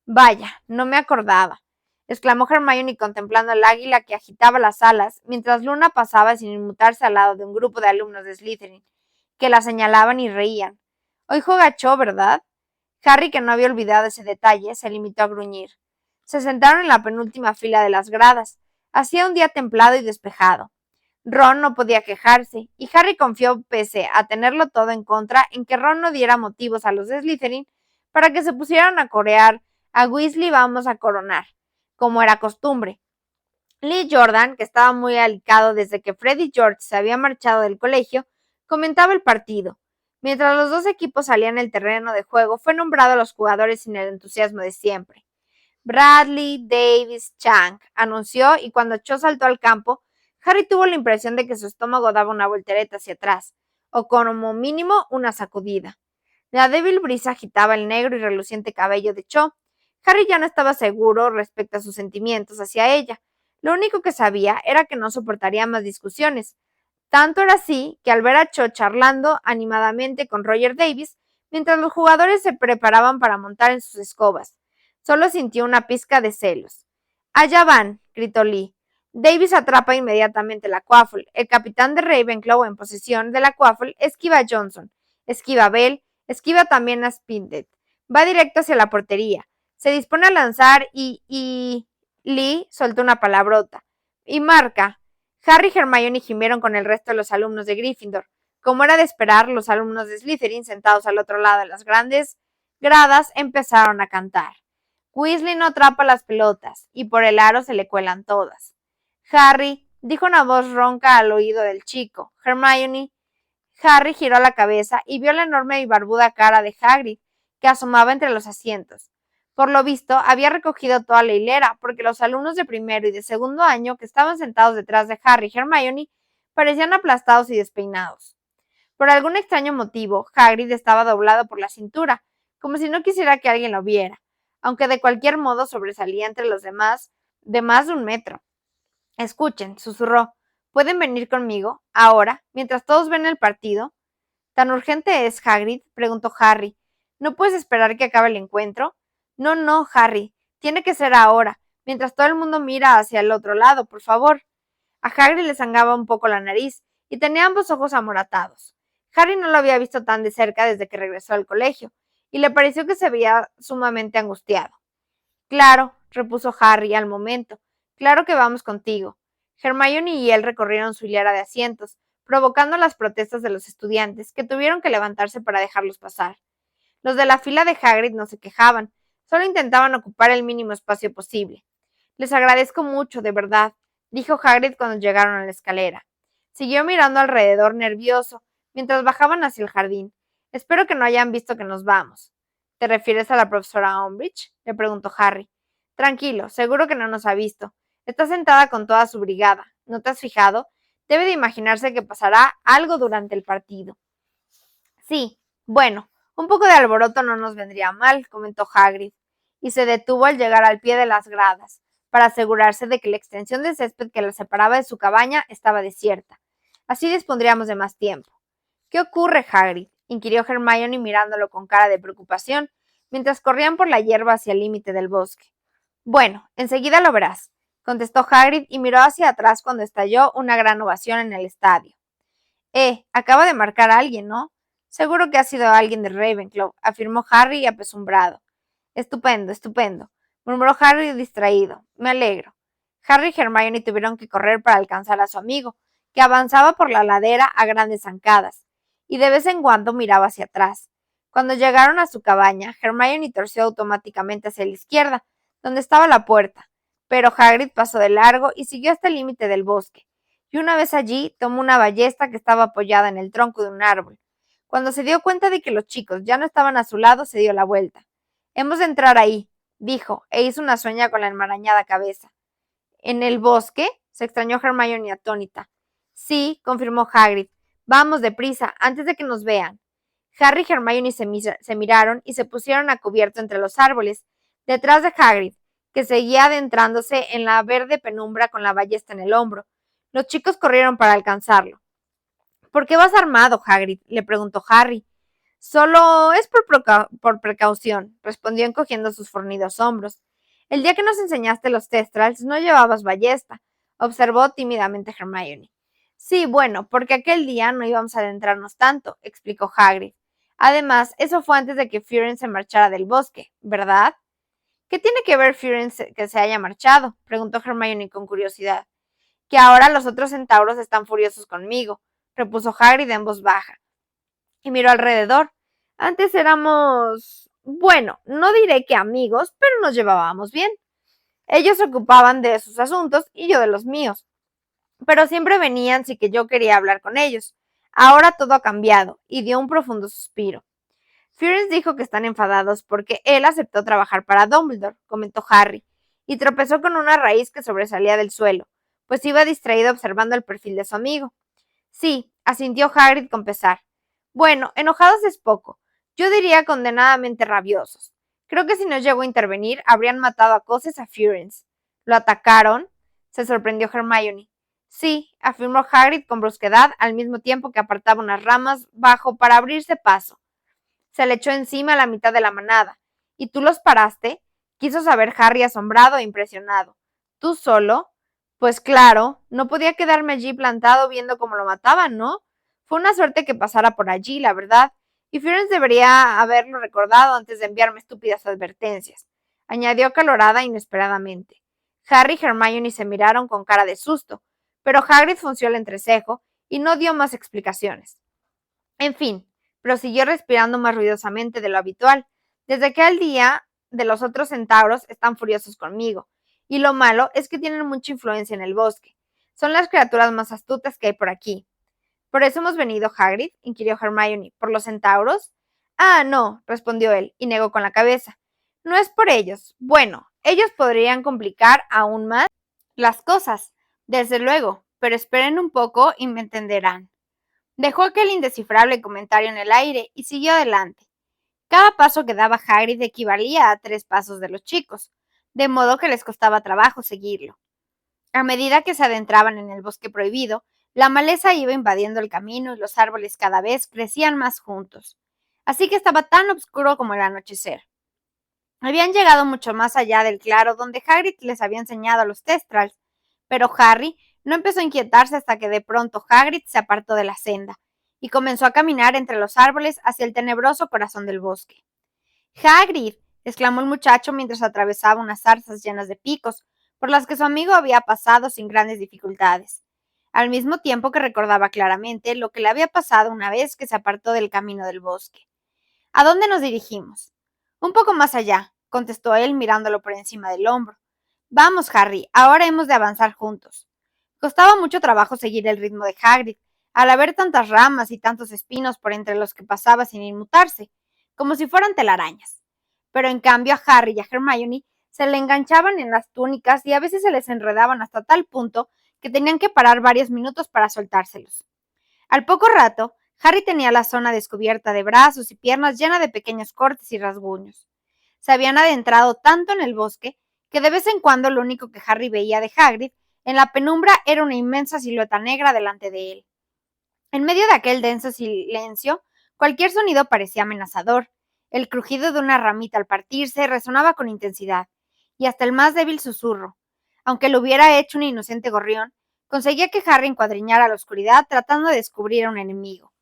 Vaya, no me acordaba, exclamó Hermione contemplando el águila que agitaba las alas mientras Luna pasaba sin inmutarse al lado de un grupo de alumnos de Slytherin, que la señalaban y reían. Hoy juega Cho, ¿verdad? Harry, que no había olvidado ese detalle, se limitó a gruñir. Se sentaron en la penúltima fila de las gradas. Hacía un día templado y despejado. Ron no podía quejarse, y Harry confió, pese a tenerlo todo en contra, en que Ron no diera motivos a los de Slytherin para que se pusieran a corear a Weasley vamos a coronar, como era costumbre. Lee Jordan, que estaba muy alicado desde que Fred y George se habían marchado del colegio, comentaba el partido. Mientras los dos equipos salían al terreno de juego, fue nombrado a los jugadores sin el entusiasmo de siempre. Bradley, Davis, Chang, anunció, y cuando Cho saltó al campo, Harry tuvo la impresión de que su estómago daba una voltereta hacia atrás, o como mínimo una sacudida. La débil brisa agitaba el negro y reluciente cabello de Cho. Harry ya no estaba seguro respecto a sus sentimientos hacia ella. Lo único que sabía era que no soportaría más discusiones. Tanto era así que al ver a Cho charlando animadamente con Roger Davis, mientras los jugadores se preparaban para montar en sus escobas, solo sintió una pizca de celos. Allá van, gritó Lee. Davis atrapa inmediatamente la quaffle. El capitán de Ravenclaw en posesión de la quaffle esquiva a Johnson, esquiva a Bell, esquiva también a Spindet. Va directo hacia la portería. Se dispone a lanzar y Lee soltó una palabrota. Y marca. Harry y Hermione gimieron con el resto de los alumnos de Gryffindor. Como era de esperar, los alumnos de Slytherin, sentados al otro lado de las grandes gradas, empezaron a cantar. Weasley no atrapa las pelotas, y por el aro se le cuelan todas. Harry, dijo una voz ronca al oído del chico. Hermione. Harry giró la cabeza y vio la enorme y barbuda cara de Hagrid, que asomaba entre los asientos. Por lo visto, había recogido toda la hilera, porque los alumnos de primero y de segundo año que estaban sentados detrás de Harry y Hermione parecían aplastados y despeinados. Por algún extraño motivo, Hagrid estaba doblado por la cintura, como si no quisiera que alguien lo viera, aunque de cualquier modo sobresalía entre los demás de más de 1 metro. Escuchen, susurró. ¿Pueden venir conmigo, ahora, mientras todos ven el partido? ¿Tan urgente es, Hagrid?, preguntó Harry. ¿No puedes esperar que acabe el encuentro? No, no, Harry. Tiene que ser ahora, mientras todo el mundo mira hacia el otro lado, por favor. A Hagrid le sangraba un poco la nariz y tenía ambos ojos amoratados. Harry no lo había visto tan de cerca desde que regresó al colegio, y le pareció que se veía sumamente angustiado. Claro, repuso Harry al momento. Claro que vamos contigo. Hermione y él recorrieron su hilera de asientos, provocando las protestas de los estudiantes, que tuvieron que levantarse para dejarlos pasar. Los de la fila de Hagrid no se quejaban, solo intentaban ocupar el mínimo espacio posible. Les agradezco mucho, de verdad, dijo Hagrid cuando llegaron a la escalera. Siguió mirando alrededor nervioso, mientras bajaban hacia el jardín. Espero que no hayan visto que nos vamos. ¿Te refieres a la profesora Umbridge?, le preguntó Harry. Tranquilo, seguro que no nos ha visto. Está sentada con toda su brigada. ¿No te has fijado? Debe de imaginarse que pasará algo durante el partido. Sí, bueno, un poco de alboroto no nos vendría mal, comentó Hagrid, y se detuvo al llegar al pie de las gradas, para asegurarse de que la extensión de césped que la separaba de su cabaña estaba desierta. Así dispondríamos de más tiempo. ¿Qué ocurre, Hagrid?, inquirió Hermione mirándolo con cara de preocupación, mientras corrían por la hierba hacia el límite del bosque. Bueno, enseguida lo verás, contestó Hagrid y miró hacia atrás cuando estalló una gran ovación en el estadio. Acaba de marcar a alguien, ¿no? Seguro que ha sido alguien de Ravenclaw, afirmó Harry apesumbrado. Estupendo, estupendo, murmuró Harry distraído. Me alegro. Harry y Hermione tuvieron que correr para alcanzar a su amigo, que avanzaba por la ladera a grandes zancadas, y de vez en cuando miraba hacia atrás. Cuando llegaron a su cabaña, Hermione torció automáticamente hacia la izquierda, donde estaba la puerta, pero Hagrid pasó de largo y siguió hasta el límite del bosque, y una vez allí tomó una ballesta que estaba apoyada en el tronco de un árbol. Cuando se dio cuenta de que los chicos ya no estaban a su lado, se dio la vuelta. Hemos de entrar ahí, dijo, e hizo una seña con la enmarañada cabeza. ¿En el bosque?, se extrañó Hermione atónita. Sí, confirmó Hagrid. Vamos deprisa, antes de que nos vean. Harry y Hermione se miraron y se pusieron a cubierto entre los árboles, detrás de Hagrid, que seguía adentrándose en la verde penumbra con la ballesta en el hombro. Los chicos corrieron para alcanzarlo. ¿Por qué vas armado, Hagrid?, le preguntó Harry. Solo es por precaución, respondió encogiendo sus fornidos hombros. El día que nos enseñaste los testrals no llevabas ballesta, observó tímidamente Hermione. Sí, bueno, porque aquel día no íbamos a adentrarnos tanto, explicó Hagrid. Además, eso fue antes de que Firen se marchara del bosque, ¿verdad? ¿Qué tiene que ver Firen que se haya marchado?, preguntó Hermione con curiosidad. Que ahora los otros centauros están furiosos conmigo, repuso Hagrid en voz baja, y miró alrededor. Antes éramos, bueno, no diré que amigos, pero nos llevábamos bien. Ellos se ocupaban de sus asuntos y yo de los míos, pero siempre venían si que yo quería hablar con ellos. Ahora todo ha cambiado, y dio un profundo suspiro. Firenze dijo que están enfadados porque él aceptó trabajar para Dumbledore, comentó Harry, y tropezó con una raíz que sobresalía del suelo, pues iba distraído observando el perfil de su amigo. Sí, asintió Hagrid con pesar. Bueno, enojados es poco. Yo diría condenadamente rabiosos. Creo que si no llegó a intervenir, habrían matado a coces a Firenze. ¿Lo atacaron?, se sorprendió Hermione. Sí, afirmó Hagrid con brusquedad, al mismo tiempo que apartaba unas ramas bajo para abrirse paso. Se le echó encima a la mitad de la manada. ¿Y tú los paraste?, quiso saber Harry asombrado e impresionado. ¿Tú solo? Pues claro, no podía quedarme allí plantado viendo cómo lo mataban, ¿no? Fue una suerte que pasara por allí, la verdad, y Firenze debería haberlo recordado antes de enviarme estúpidas advertencias, añadió acalorada inesperadamente. Harry y Hermione se miraron con cara de susto, pero Hagrid frunció el entrecejo y no dio más explicaciones. En fin, prosiguió respirando más ruidosamente de lo habitual. Desde aquel día de los otros centauros están furiosos conmigo, y lo malo es que tienen mucha influencia en el bosque. Son las criaturas más astutas que hay por aquí. ¿Por eso hemos venido, Hagrid?, inquirió Hermione. ¿Por los centauros? Ah, no, respondió él, y negó con la cabeza. No es por ellos. Bueno, ellos podrían complicar aún más las cosas, desde luego, pero esperen un poco y me entenderán. Dejó aquel indescifrable comentario en el aire y siguió adelante. Cada paso que daba Hagrid equivalía a 3 pasos de los chicos, de modo que les costaba trabajo seguirlo. A medida que se adentraban en el bosque prohibido, la maleza iba invadiendo el camino y los árboles cada vez crecían más juntos, así que estaba tan oscuro como el anochecer. Habían llegado mucho más allá del claro donde Hagrid les había enseñado a los Thestrals, pero Harry no empezó a inquietarse hasta que de pronto Hagrid se apartó de la senda y comenzó a caminar entre los árboles hacia el tenebroso corazón del bosque. ¡Hagrid! Exclamó el muchacho mientras atravesaba unas zarzas llenas de picos, por las que su amigo había pasado sin grandes dificultades, al mismo tiempo que recordaba claramente lo que le había pasado una vez que se apartó del camino del bosque. ¿A dónde nos dirigimos? Un poco más allá, contestó él mirándolo por encima del hombro. Vamos, Harry, ahora hemos de avanzar juntos. Costaba mucho trabajo seguir el ritmo de Hagrid, al haber tantas ramas y tantos espinos por entre los que pasaba sin inmutarse, como si fueran telarañas. Pero en cambio a Harry y a Hermione se le enganchaban en las túnicas y a veces se les enredaban hasta tal punto que tenían que parar varios minutos para soltárselos. Al poco rato, Harry tenía la zona descubierta de brazos y piernas llena de pequeños cortes y rasguños. Se habían adentrado tanto en el bosque que de vez en cuando lo único que Harry veía de Hagrid en la penumbra era una inmensa silueta negra delante de él. En medio de aquel denso silencio, cualquier sonido parecía amenazador. El crujido de una ramita al partirse resonaba con intensidad, y hasta el más débil susurro, aunque lo hubiera hecho un inocente gorrión, conseguía que Harry encuadriñara la oscuridad tratando de descubrir a un enemigo.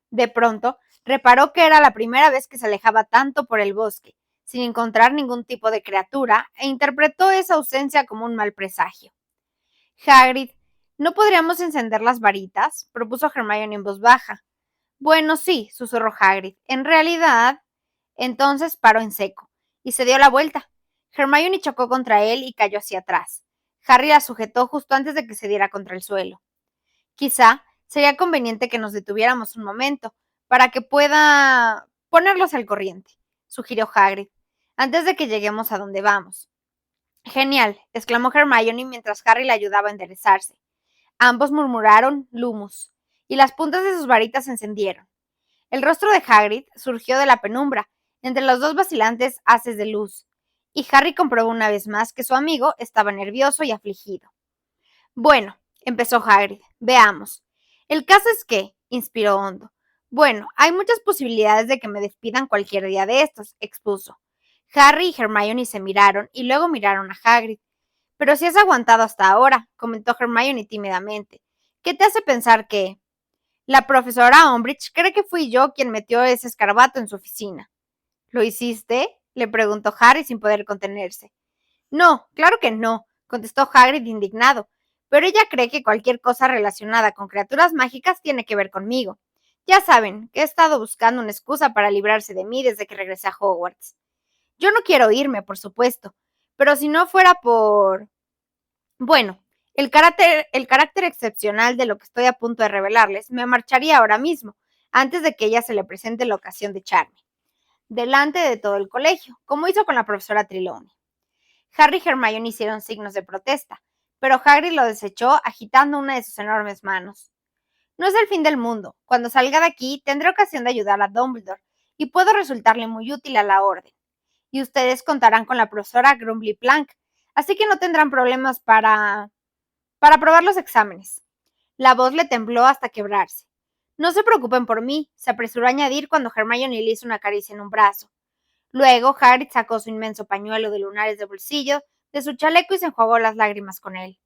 De pronto, reparó que era la primera vez que se alejaba tanto por el bosque, sin encontrar ningún tipo de criatura, e interpretó esa ausencia como un mal presagio. Hagrid, ¿no podríamos encender las varitas?, propuso Hermione en voz baja. Bueno, sí, susurró Hagrid. En realidad. Entonces paró en seco, y se dio la vuelta. Hermione chocó contra él y cayó hacia atrás. Harry la sujetó justo antes de que se diera contra el suelo. Quizá sería conveniente que nos detuviéramos un momento, para que pueda ponerlos al corriente, sugirió Hagrid, antes de que lleguemos a donde vamos. Genial, exclamó Hermione mientras Harry la ayudaba a enderezarse. Ambos murmuraron Lumus, y las puntas de sus varitas se encendieron. El rostro de Hagrid surgió de la penumbra, entre los dos vacilantes haces de luz, y Harry comprobó una vez más que su amigo estaba nervioso y afligido. Bueno, empezó Hagrid, veamos. El caso es que, inspiró hondo. Bueno, hay muchas posibilidades de que me despidan cualquier día de estos, expuso. Harry y Hermione se miraron y luego miraron a Hagrid. Pero si has aguantado hasta ahora, comentó Hermione tímidamente. ¿Qué te hace pensar que? La profesora Umbridge cree que fui yo quien metió ese escarabato en su oficina. ¿Lo hiciste?, le preguntó Harry sin poder contenerse. No, claro que no, contestó Hagrid indignado, pero ella cree que cualquier cosa relacionada con criaturas mágicas tiene que ver conmigo. Ya saben que he estado buscando una excusa para librarse de mí desde que regresé a Hogwarts. Yo no quiero irme, por supuesto, pero si no fuera por... Bueno, el carácter excepcional de lo que estoy a punto de revelarles me marcharía ahora mismo, antes de que ella se le presente la ocasión de echarme, delante de todo el colegio, como hizo con la profesora Trelawney. Harry y Hermione hicieron signos de protesta, pero Hagrid lo desechó agitando una de sus enormes manos. No es el fin del mundo. Cuando salga de aquí tendré ocasión de ayudar a Dumbledore y puedo resultarle muy útil a la orden. Y ustedes contarán con la profesora Grumbly Plank, así que no tendrán problemas para aprobar los exámenes. La voz le tembló hasta quebrarse. No se preocupen por mí, se apresuró a añadir cuando Hermione le hizo una caricia en un brazo. Luego Hagrid sacó su inmenso pañuelo de lunares de bolsillo de su chaleco y se enjuagó las lágrimas con él.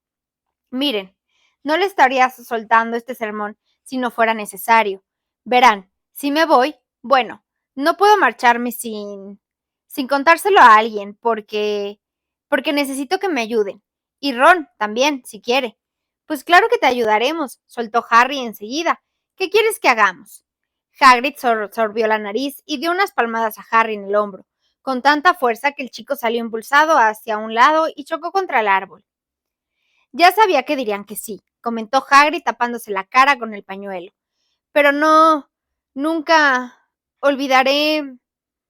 Miren, no le estaría soltando este sermón si no fuera necesario. Verán, si me voy, bueno, no puedo marcharme sin contárselo a alguien porque necesito que me ayuden. Y Ron también, si quiere. Pues claro que te ayudaremos, soltó Harry enseguida. ¿Qué quieres que hagamos? Hagrid sorbió la nariz y dio unas palmadas a Harry en el hombro, con tanta fuerza que el chico salió impulsado hacia un lado y chocó contra el árbol. Ya sabía que dirían que sí, comentó Hagrid tapándose la cara con el pañuelo. Pero no, nunca, Olvidaré.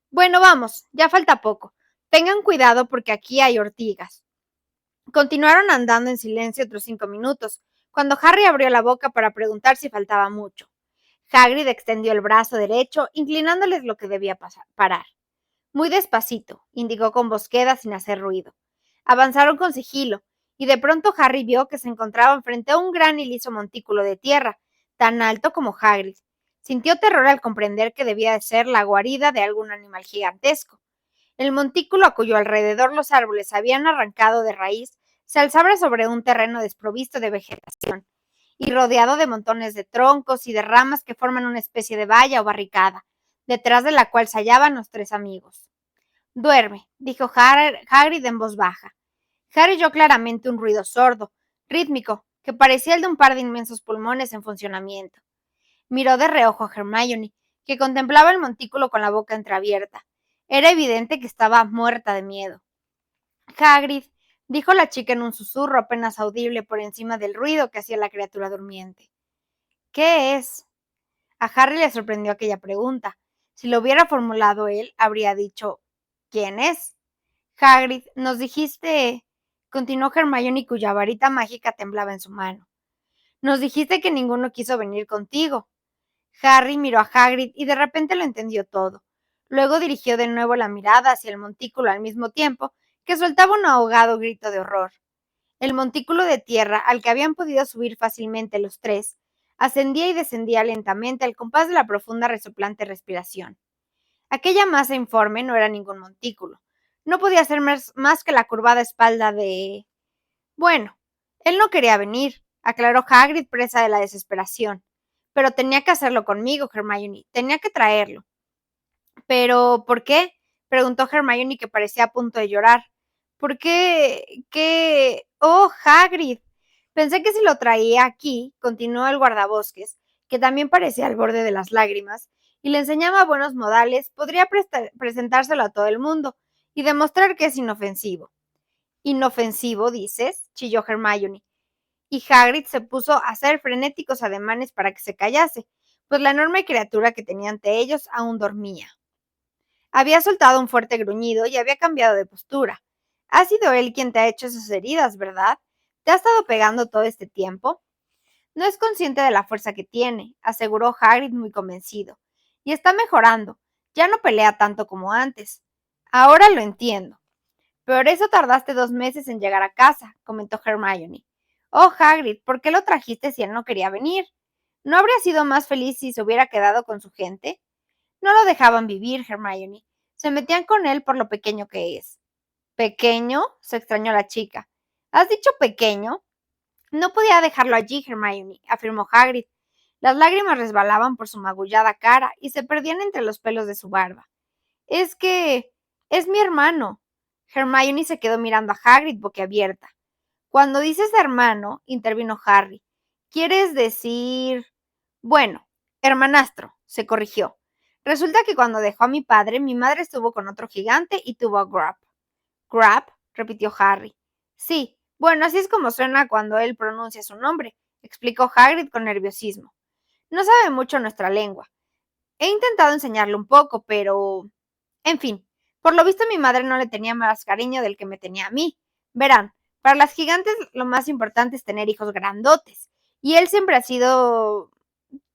Bueno, vamos, ya falta poco. Tengan cuidado porque aquí hay ortigas. Continuaron andando en silencio otros 5 minutos, cuando Harry abrió la boca para preguntar si faltaba mucho. Hagrid extendió el brazo derecho, inclinándoles lo que debía parar. Muy despacito, indicó con voz queda sin hacer ruido. Avanzaron con sigilo, y de pronto Harry vio que se encontraban frente a un gran y liso montículo de tierra, tan alto como Hagrid. Sintió terror al comprender que debía de ser la guarida de algún animal gigantesco. El montículo, a cuyo alrededor los árboles habían arrancado de raíz, se alzaba sobre un terreno desprovisto de vegetación y rodeado de montones de troncos y de ramas que forman una especie de valla o barricada, detrás de la cual se hallaban los tres amigos. Duerme, dijo Hagrid en voz baja. Harry oyó claramente un ruido sordo, rítmico, que parecía el de un par de inmensos pulmones en funcionamiento. Miró de reojo a Hermione, que contemplaba el montículo con la boca entreabierta. Era evidente que estaba muerta de miedo. Hagrid, dijo la chica en un susurro apenas audible por encima del ruido que hacía la criatura durmiente. ¿Qué es? A Harry le sorprendió aquella pregunta. Si lo hubiera formulado él, habría dicho ¿quién es? Hagrid, nos dijiste, continuó Hermione cuya varita mágica temblaba en su mano. Nos dijiste que ninguno quiso venir contigo. Harry miró a Hagrid y de repente lo entendió todo. Luego dirigió de nuevo la mirada hacia el montículo al mismo tiempo que soltaba un ahogado grito de horror. El montículo de tierra, al que habían podido subir fácilmente los tres, ascendía y descendía lentamente al compás de la profunda resoplante respiración. Aquella masa informe no era ningún montículo. No podía ser más que la curvada espalda de... Bueno, él no quería venir, aclaró Hagrid presa de la desesperación. Pero tenía que hacerlo conmigo, Hermione. Tenía que traerlo. ¿Pero por qué? Preguntó Hermione, que parecía a punto de llorar. ¿Por qué? ¿Qué? Oh, Hagrid. Pensé que si lo traía aquí, continuó el guardabosques, que también parecía al borde de las lágrimas, y le enseñaba buenos modales, podría presentárselo a todo el mundo y demostrar que es inofensivo. ¿Inofensivo, dices? Chilló Hermione. Y Hagrid se puso a hacer frenéticos ademanes para que se callase, pues la enorme criatura que tenía ante ellos aún dormía. Había soltado un fuerte gruñido y había cambiado de postura. Ha sido él quien te ha hecho esas heridas, ¿verdad? ¿Te ha estado pegando todo este tiempo? No es consciente de la fuerza que tiene, aseguró Hagrid muy convencido. Y está mejorando. Ya no pelea tanto como antes. Ahora lo entiendo. Por eso tardaste 2 meses en llegar a casa, comentó Hermione. Oh, Hagrid, ¿por qué lo trajiste si él no quería venir? ¿No habría sido más feliz si se hubiera quedado con su gente? No lo dejaban vivir, Hermione. Se metían con él por lo pequeño que es. ¿Pequeño? Se extrañó la chica. ¿Has dicho pequeño? No podía dejarlo allí, Hermione, afirmó Hagrid. Las lágrimas resbalaban por su magullada cara y se perdían entre los pelos de su barba. Es que... es mi hermano. Hermione se quedó mirando a Hagrid boquiabierta. Cuando dices hermano, intervino Harry, ¿quieres decir...? Bueno, hermanastro, se corrigió. Resulta que cuando dejó a mi padre, mi madre estuvo con otro gigante y tuvo a Grab. ¿Grab? Repitió Harry. Sí, bueno, así es como suena cuando él pronuncia su nombre, explicó Hagrid con nerviosismo. No sabe mucho nuestra lengua. He intentado enseñarle un poco, pero... En fin, por lo visto mi madre no le tenía más cariño del que me tenía a mí. Verán, para las gigantes lo más importante es tener hijos grandotes, y él siempre ha sido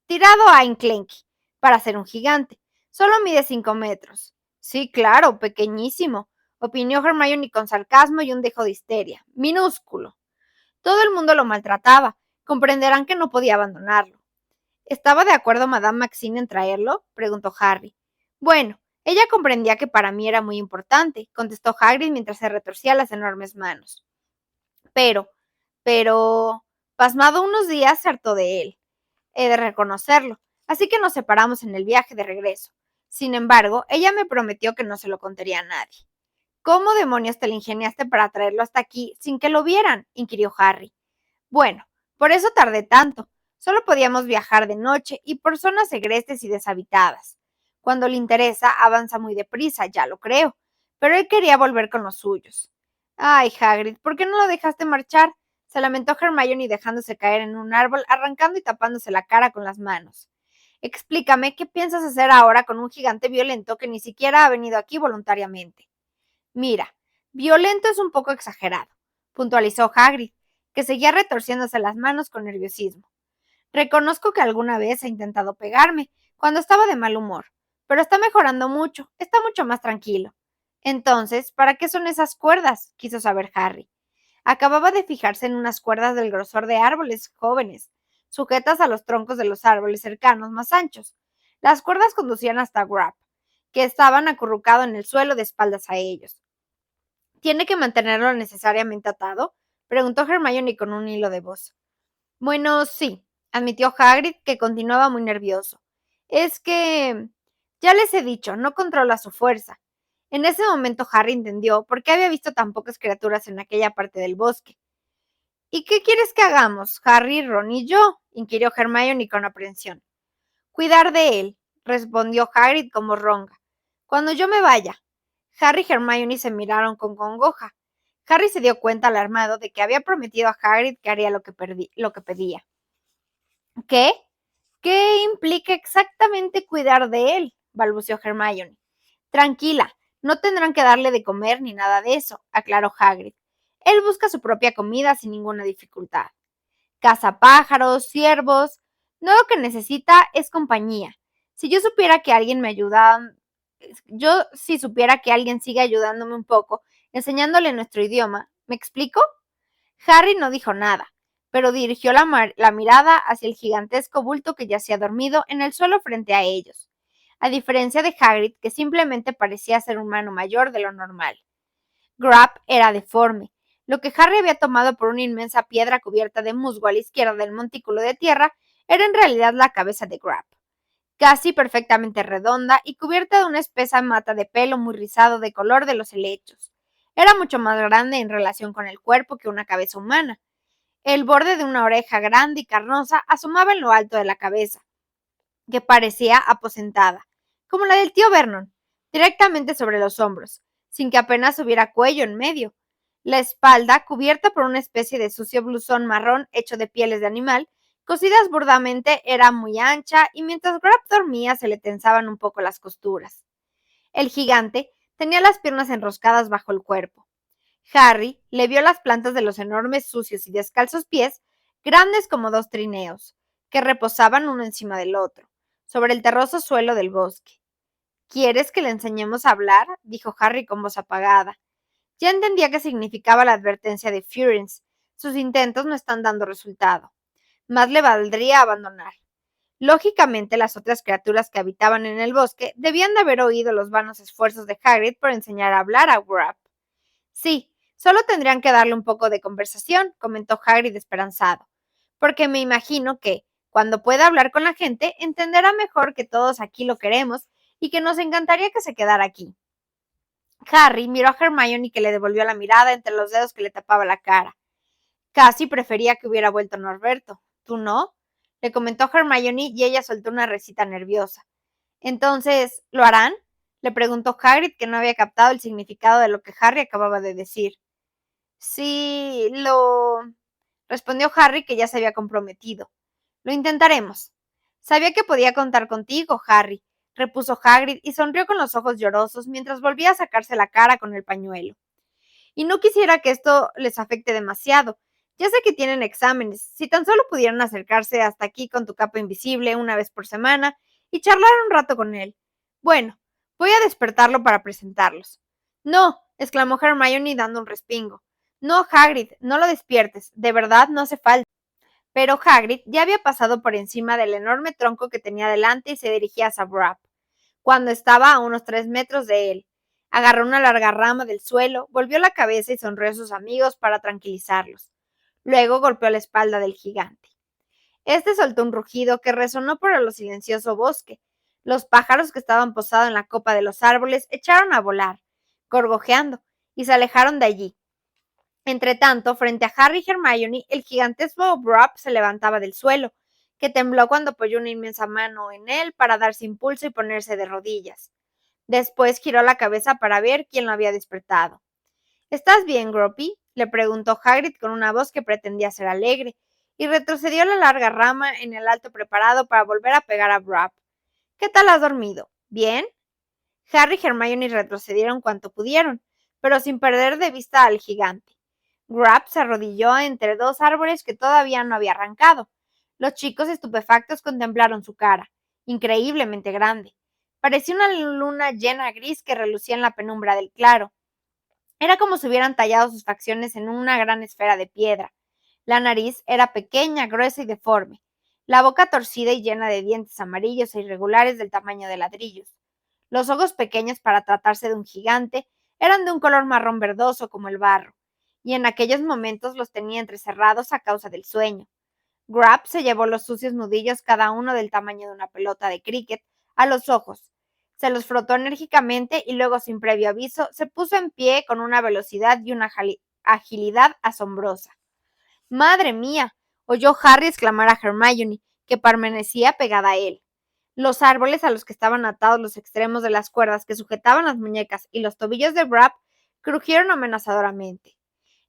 tirado a enclenque para ser un gigante. Solo mide 5 metros. Sí, claro, pequeñísimo, opinó Hermione con sarcasmo y un dejo de histeria. Minúsculo. Todo el mundo lo maltrataba. Comprenderán que no podía abandonarlo. ¿Estaba de acuerdo Madame Maxime en traerlo? Preguntó Harry. Bueno, ella comprendía que para mí era muy importante, contestó Hagrid mientras se retorcía las enormes manos. Pero, pasmado unos días se hartó de él. He de reconocerlo, así que nos separamos en el viaje de regreso. Sin embargo, ella me prometió que no se lo contaría a nadie. ¿Cómo demonios te la ingeniaste para traerlo hasta aquí sin que lo vieran? Inquirió Harry. Bueno, por eso tardé tanto. Solo podíamos viajar de noche y por zonas segrestes y deshabitadas. Cuando le interesa, avanza muy deprisa, ya lo creo, pero él quería volver con los suyos. Ay, Hagrid, ¿por qué no lo dejaste marchar? Se lamentó Hermione dejándose caer en un árbol, arrancando y tapándose la cara con las manos. Explícame qué piensas hacer ahora con un gigante violento que ni siquiera ha venido aquí voluntariamente. Mira, violento es un poco exagerado, puntualizó Hagrid, que seguía retorciéndose las manos con nerviosismo. Reconozco que alguna vez ha intentado pegarme, cuando estaba de mal humor, pero está mejorando mucho, está mucho más tranquilo. Entonces, ¿para qué son esas cuerdas? Quiso saber Harry. Acababa de fijarse en unas cuerdas del grosor de árboles jóvenes, sujetas a los troncos de los árboles cercanos más anchos. Las cuerdas conducían hasta Grab, que estaban acurrucado en el suelo de espaldas a ellos. ¿Tiene que mantenerlo necesariamente atado? Preguntó Hermione con un hilo de voz. Bueno, sí, admitió Hagrid, que continuaba muy nervioso. Es que... ya les he dicho, no controla su fuerza. En ese momento Harry entendió por qué había visto tan pocas criaturas en aquella parte del bosque. ¿Y qué quieres que hagamos, Harry, Ron y yo? Inquirió Hermione con aprensión. Cuidar de él, respondió Hagrid como ronga. Cuando yo me vaya. Harry y Hermione se miraron con congoja. Harry se dio cuenta alarmado de que había prometido a Hagrid que haría lo que pedía. ¿Qué? ¿Qué implica exactamente cuidar de él? Balbuceó Hermione. Tranquila, no tendrán que darle de comer ni nada de eso, aclaró Hagrid. Él busca su propia comida sin ninguna dificultad. Caza pájaros, ciervos. No, lo que necesita es compañía. Si yo supiera que alguien me ayuda, yo si supiera que alguien sigue ayudándome un poco, enseñándole nuestro idioma, ¿me explico? Harry no dijo nada, pero dirigió la mirada hacia el gigantesco bulto que yacía dormido en el suelo frente a ellos, a diferencia de Hagrid, que simplemente parecía ser un humano mayor de lo normal. Grab era deforme. Lo que Harry había tomado por una inmensa piedra cubierta de musgo a la izquierda del montículo de tierra era en realidad la cabeza de Grab, casi perfectamente redonda y cubierta de una espesa mata de pelo muy rizado de color de los helechos. Era mucho más grande en relación con el cuerpo que una cabeza humana. El borde de una oreja grande y carnosa asomaba en lo alto de la cabeza, que parecía aposentada, como la del tío Vernon, directamente sobre los hombros, sin que apenas hubiera cuello en medio. La espalda, cubierta por una especie de sucio blusón marrón hecho de pieles de animal, cosidas burdamente, era muy ancha y mientras Grab dormía se le tensaban un poco las costuras. El gigante tenía las piernas enroscadas bajo el cuerpo. Harry le vio las plantas de los enormes, sucios y descalzos pies, grandes como dos trineos, que reposaban uno encima del otro, sobre el terroso suelo del bosque. ¿Quieres que le enseñemos a hablar? Dijo Harry con voz apagada. Ya entendía qué significaba la advertencia de Firenze. Sus intentos no están dando resultado. Más le valdría abandonar. Lógicamente, las otras criaturas que habitaban en el bosque debían de haber oído los vanos esfuerzos de Hagrid por enseñar a hablar a Grab. Sí, solo tendrían que darle un poco de conversación, comentó Hagrid esperanzado, porque me imagino que, cuando pueda hablar con la gente, entenderá mejor que todos aquí lo queremos y que nos encantaría que se quedara aquí. Harry miró a Hermione, que le devolvió la mirada entre los dedos que le tapaba la cara. Casi prefería que hubiera vuelto Norberto. ¿Tú no? Le comentó Hermione y ella soltó una risita nerviosa. Entonces, ¿lo harán? Le preguntó Hagrid, que no había captado el significado de lo que Harry acababa de decir. Sí, respondió Harry, que ya se había comprometido. Lo intentaremos. Sabía que podía contar contigo, Harry, repuso Hagrid y sonrió con los ojos llorosos mientras volvía a sacarse la cara con el pañuelo. Y no quisiera que esto les afecte demasiado. Ya sé que tienen exámenes. Si tan solo pudieran acercarse hasta aquí con tu capa invisible una vez por semana y charlar un rato con él. Bueno, voy a despertarlo para presentarlos. No, exclamó Hermione dando un respingo. No, Hagrid, no lo despiertes. De verdad no hace falta. Pero Hagrid ya había pasado por encima del enorme tronco que tenía delante y se dirigía a Sabrat, cuando estaba a unos 3 metros de él. Agarró una larga rama del suelo, volvió la cabeza y sonrió a sus amigos para tranquilizarlos. Luego golpeó la espalda del gigante. Este soltó un rugido que resonó por el silencioso bosque. Los pájaros que estaban posados en la copa de los árboles echaron a volar, gorgojeando, y se alejaron de allí. Entretanto, frente a Harry y Hermione, el gigantesco Brop se levantaba del suelo, que tembló cuando apoyó una inmensa mano en él para darse impulso y ponerse de rodillas. Después giró la cabeza para ver quién lo había despertado. ¿Estás bien, Groppy? Le preguntó Hagrid con una voz que pretendía ser alegre, y retrocedió la larga rama en el alto preparado para volver a pegar a Grubb. ¿Qué tal has dormido? ¿Bien? Harry y Hermione retrocedieron cuanto pudieron, pero sin perder de vista al gigante. Grubb se arrodilló entre dos árboles que todavía no había arrancado. Los chicos estupefactos contemplaron su cara, increíblemente grande. Parecía una luna llena gris que relucía en la penumbra del claro. Era como si hubieran tallado sus facciones en una gran esfera de piedra. La nariz era pequeña, gruesa y deforme, la boca torcida y llena de dientes amarillos e irregulares del tamaño de ladrillos. Los ojos pequeños para tratarse de un gigante eran de un color marrón verdoso como el barro, y en aquellos momentos los tenía entrecerrados a causa del sueño. Grubb se llevó los sucios nudillos, cada uno del tamaño de una pelota de cricket, a los ojos. Se los frotó enérgicamente y luego, sin previo aviso, se puso en pie con una velocidad y una agilidad asombrosa. ¡Madre mía! Oyó Harry exclamar a Hermione, que permanecía pegada a él. Los árboles a los que estaban atados los extremos de las cuerdas que sujetaban las muñecas y los tobillos de Grubb crujieron amenazadoramente.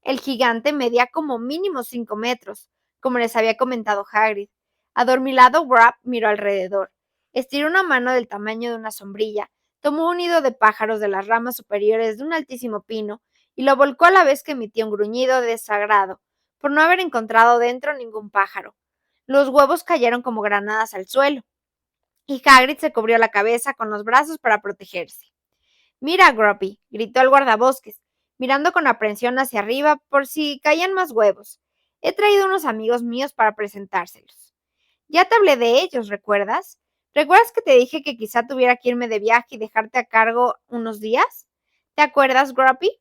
El gigante medía como mínimo 5 metros, como les había comentado Hagrid. Adormilado, Grubb miró alrededor. Estiró una mano del tamaño de una sombrilla, tomó un nido de pájaros de las ramas superiores de un altísimo pino y lo volcó a la vez que emitía un gruñido de desagrado, por no haber encontrado dentro ningún pájaro. Los huevos cayeron como granadas al suelo, y Hagrid se cubrió la cabeza con los brazos para protegerse. Mira, Grumpy, gritó el guardabosques, mirando con aprensión hacia arriba por si caían más huevos. He traído unos amigos míos para presentárselos. Ya te hablé de ellos, ¿recuerdas? ¿Recuerdas que te dije que quizá tuviera que irme de viaje y dejarte a cargo unos días? ¿Te acuerdas, Grumpy?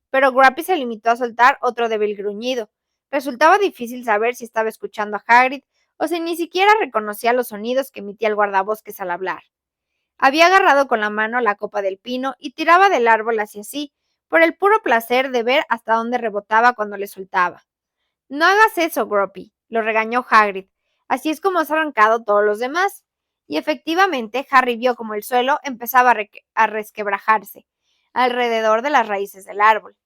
Pero Grumpy se limitó a soltar otro débil gruñido. Resultaba difícil saber si estaba escuchando a Hagrid o si ni siquiera reconocía los sonidos que emitía el guardabosques al hablar. Había agarrado con la mano la copa del pino y tiraba del árbol hacia sí, por el puro placer de ver hasta dónde rebotaba cuando le soltaba. No hagas eso, Grumpy, lo regañó Hagrid. Así es como has arrancado todos los demás. Y efectivamente, Harry vio como el suelo empezaba a resquebrajarse alrededor de las raíces del árbol.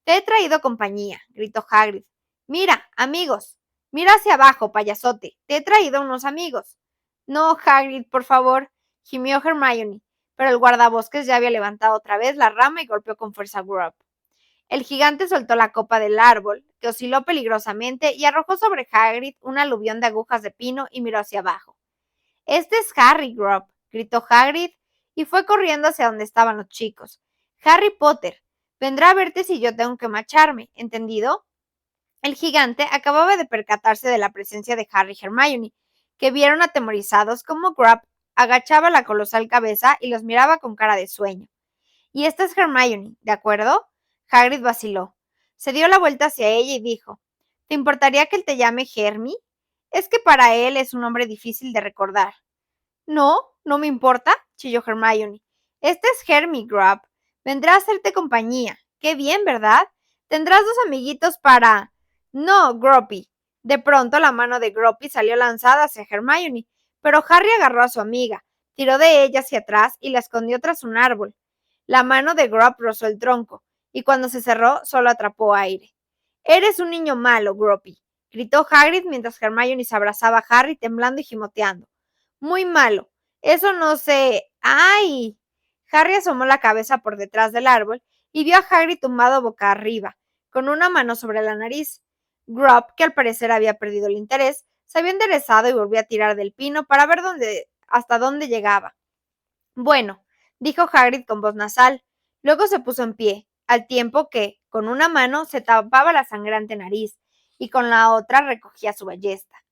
Te he traído compañía, gritó Hagrid. Mira, amigos. Mira hacia abajo, payasote. Te he traído unos amigos. No, Hagrid, por favor, gimió Hermione, pero el guardabosques ya había levantado otra vez la rama y golpeó con fuerza a Grubb. El gigante soltó la copa del árbol, que osciló peligrosamente, y arrojó sobre Hagrid un aluvión de agujas de pino y miró hacia abajo. Este es Harry, Grubb, gritó Hagrid, y fue corriendo hacia donde estaban los chicos. Harry Potter, vendrá a verte si yo tengo que marcharme, ¿entendido? El gigante acababa de percatarse de la presencia de Harry y Hermione, que vieron atemorizados cómo Grubb agachaba la colosal cabeza y los miraba con cara de sueño. Y esta es Hermione, ¿de acuerdo? Hagrid vaciló. Se dio la vuelta hacia ella y dijo, ¿te importaría que él te llame Hermi? Es que para él es un nombre difícil de recordar. No, no me importa, chilló Hermione. Este es Hermi, Grubb. Vendrá a hacerte compañía. Qué bien, ¿verdad? Tendrás dos amiguitos para... No, Grumpy. De pronto la mano de Grumpy salió lanzada hacia Hermione, pero Harry agarró a su amiga, tiró de ella hacia atrás y la escondió tras un árbol. La mano de Grubb rozó el tronco, y cuando se cerró solo atrapó aire. Eres un niño malo, Grumpy, gritó Hagrid mientras Hermione se abrazaba a Harry temblando y gimoteando. Muy malo. Eso no sé. ¡Ay! Harry asomó la cabeza por detrás del árbol y vio a Hagrid tumbado boca arriba, con una mano sobre la nariz. Grubb, que al parecer había perdido el interés, se había enderezado y volvió a tirar del pino para ver hasta dónde llegaba. Bueno, dijo Hagrid con voz nasal. Luego se puso en pie, al tiempo que, con una mano, se tapaba la sangrante nariz y con la otra recogía su ballesta.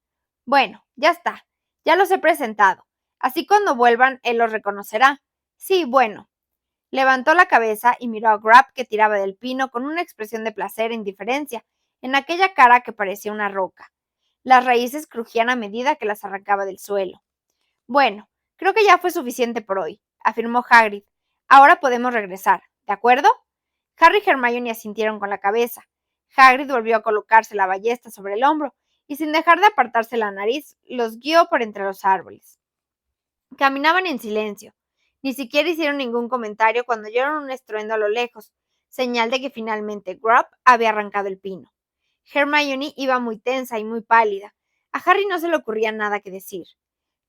Bueno, ya está. Ya los he presentado. Así cuando vuelvan, él los reconocerá. Sí, bueno. Levantó la cabeza y miró a Grubb, que tiraba del pino con una expresión de placer e indiferencia en aquella cara que parecía una roca. Las raíces crujían a medida que las arrancaba del suelo. Bueno, creo que ya fue suficiente por hoy, afirmó Hagrid. Ahora podemos regresar, ¿de acuerdo? Harry y Hermione asintieron con la cabeza. Hagrid volvió a colocarse la ballesta sobre el hombro y sin dejar de apartarse la nariz, los guió por entre los árboles. Caminaban en silencio. Ni siquiera hicieron ningún comentario cuando oyeron un estruendo a lo lejos, señal de que finalmente Grubb había arrancado el pino. Hermione iba muy tensa y muy pálida. A Harry no se le ocurría nada que decir.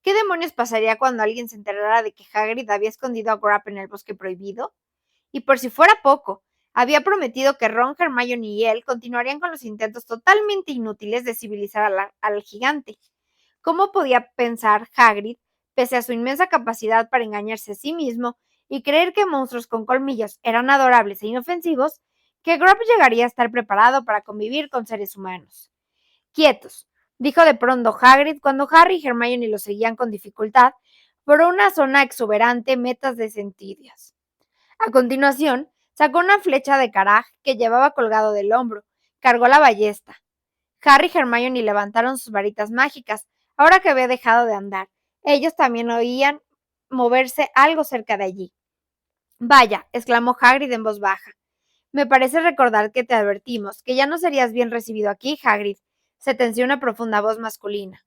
¿Qué demonios pasaría cuando alguien se enterara de que Hagrid había escondido a Grap en el bosque prohibido? Y por si fuera poco, había prometido que Ron, Hermione y él continuarían con los intentos totalmente inútiles de civilizar al gigante. ¿Cómo podía pensar Hagrid, pese a su inmensa capacidad para engañarse a sí mismo y creer que monstruos con colmillos eran adorables e inofensivos, que Grab llegaría a estar preparado para convivir con seres humanos? Quietos, dijo de pronto Hagrid cuando Harry y Hermione lo seguían con dificultad por una zona exuberante metas de centurias. A continuación, sacó una flecha de caraj que llevaba colgado del hombro, cargó la ballesta. Harry y Hermione levantaron sus varitas mágicas, ahora que había dejado de andar. Ellos también oían moverse algo cerca de allí. Vaya, exclamó Hagrid en voz baja. Me parece recordar que te advertimos que ya no serías bien recibido aquí, Hagrid. Sentenció una profunda voz masculina.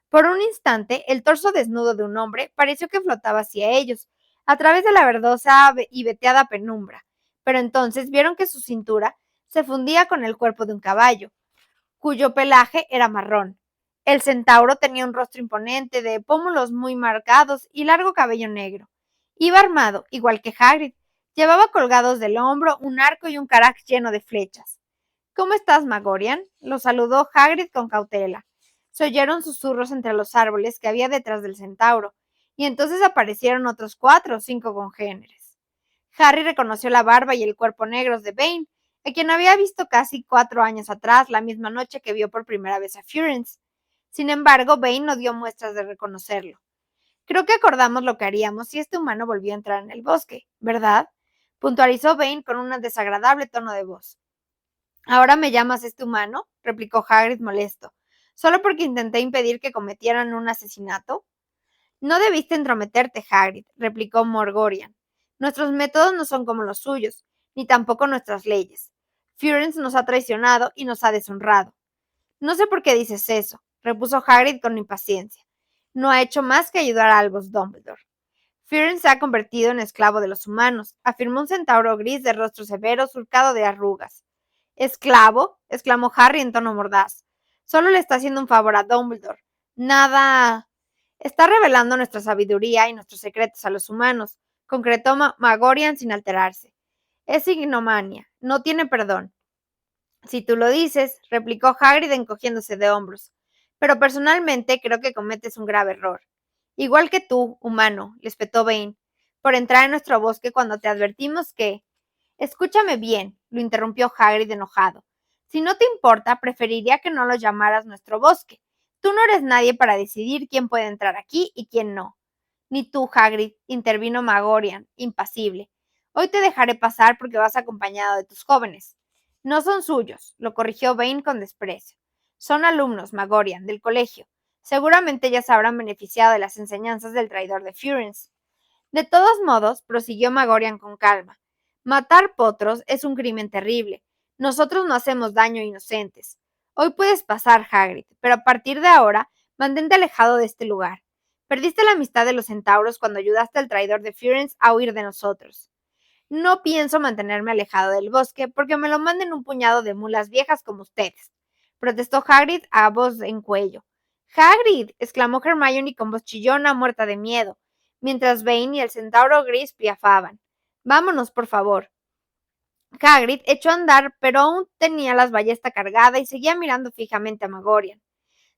Por un instante, el torso desnudo de un hombre pareció que flotaba hacia ellos, a través de la verdosa y veteada penumbra, pero entonces vieron que su cintura se fundía con el cuerpo de un caballo, cuyo pelaje era marrón. El centauro tenía un rostro imponente, de pómulos muy marcados y largo cabello negro. Iba armado, igual que Hagrid. Llevaba colgados del hombro un arco y un carac lleno de flechas. ¿Cómo estás, Magorian? Lo saludó Hagrid con cautela. Se oyeron susurros entre los árboles que había detrás del centauro, y entonces aparecieron otros 4 o 5 congéneres. Harry reconoció la barba y el cuerpo negros de Bane, a quien había visto casi 4 años atrás, la misma noche que vio por primera vez a Firenze. Sin embargo, Bane no dio muestras de reconocerlo. Creo que acordamos lo que haríamos si este humano volvió a entrar en el bosque, ¿verdad? Puntualizó Bane con un desagradable tono de voz. ¿Ahora me llamas este humano? Replicó Hagrid molesto. ¿Solo porque intenté impedir que cometieran un asesinato? No debiste entrometerte, Hagrid, replicó Morgorian. Nuestros métodos no son como los suyos, ni tampoco nuestras leyes. Firenze nos ha traicionado y nos ha deshonrado. No sé por qué dices eso, repuso Hagrid con impaciencia. No ha hecho más que ayudar a Albus Dumbledore. Firenze se ha convertido en esclavo de los humanos, afirmó un centauro gris de rostro severo surcado de arrugas. ¿Esclavo? Exclamó Harry en tono mordaz. Solo le está haciendo un favor a Dumbledore. Nada. Está revelando nuestra sabiduría y nuestros secretos a los humanos, concretó Magorian sin alterarse. Es ignominia, no tiene perdón. Si tú lo dices, replicó Hagrid encogiéndose de hombros. Pero personalmente creo que cometes un grave error. Igual que tú, humano, le espetó Bane, por entrar en nuestro bosque cuando te advertimos que... Escúchame bien, lo interrumpió Hagrid enojado. Si no te importa, preferiría que no lo llamaras nuestro bosque. Tú no eres nadie para decidir quién puede entrar aquí y quién no. Ni tú, Hagrid, intervino Magorian, impasible. Hoy te dejaré pasar porque vas acompañado de tus jóvenes. No son suyos, lo corrigió Vane con desprecio. Son alumnos, Magorian, del colegio. Seguramente ya se habrán beneficiado de las enseñanzas del traidor de Firenze. De todos modos, prosiguió Magorian con calma, matar potros es un crimen terrible. Nosotros no hacemos daño a inocentes. Hoy puedes pasar, Hagrid, pero a partir de ahora, mantente alejado de este lugar. Perdiste la amistad de los centauros cuando ayudaste al traidor de Firenze a huir de nosotros. No pienso mantenerme alejado del bosque porque me lo manden un puñado de mulas viejas como ustedes, protestó Hagrid a voz en cuello. Hagrid, exclamó Hermione con voz chillona, muerta de miedo, mientras Vane y el centauro gris piafaban. Vámonos, por favor. Hagrid echó a andar, pero aún tenía la ballesta cargada y seguía mirando fijamente a Magorian.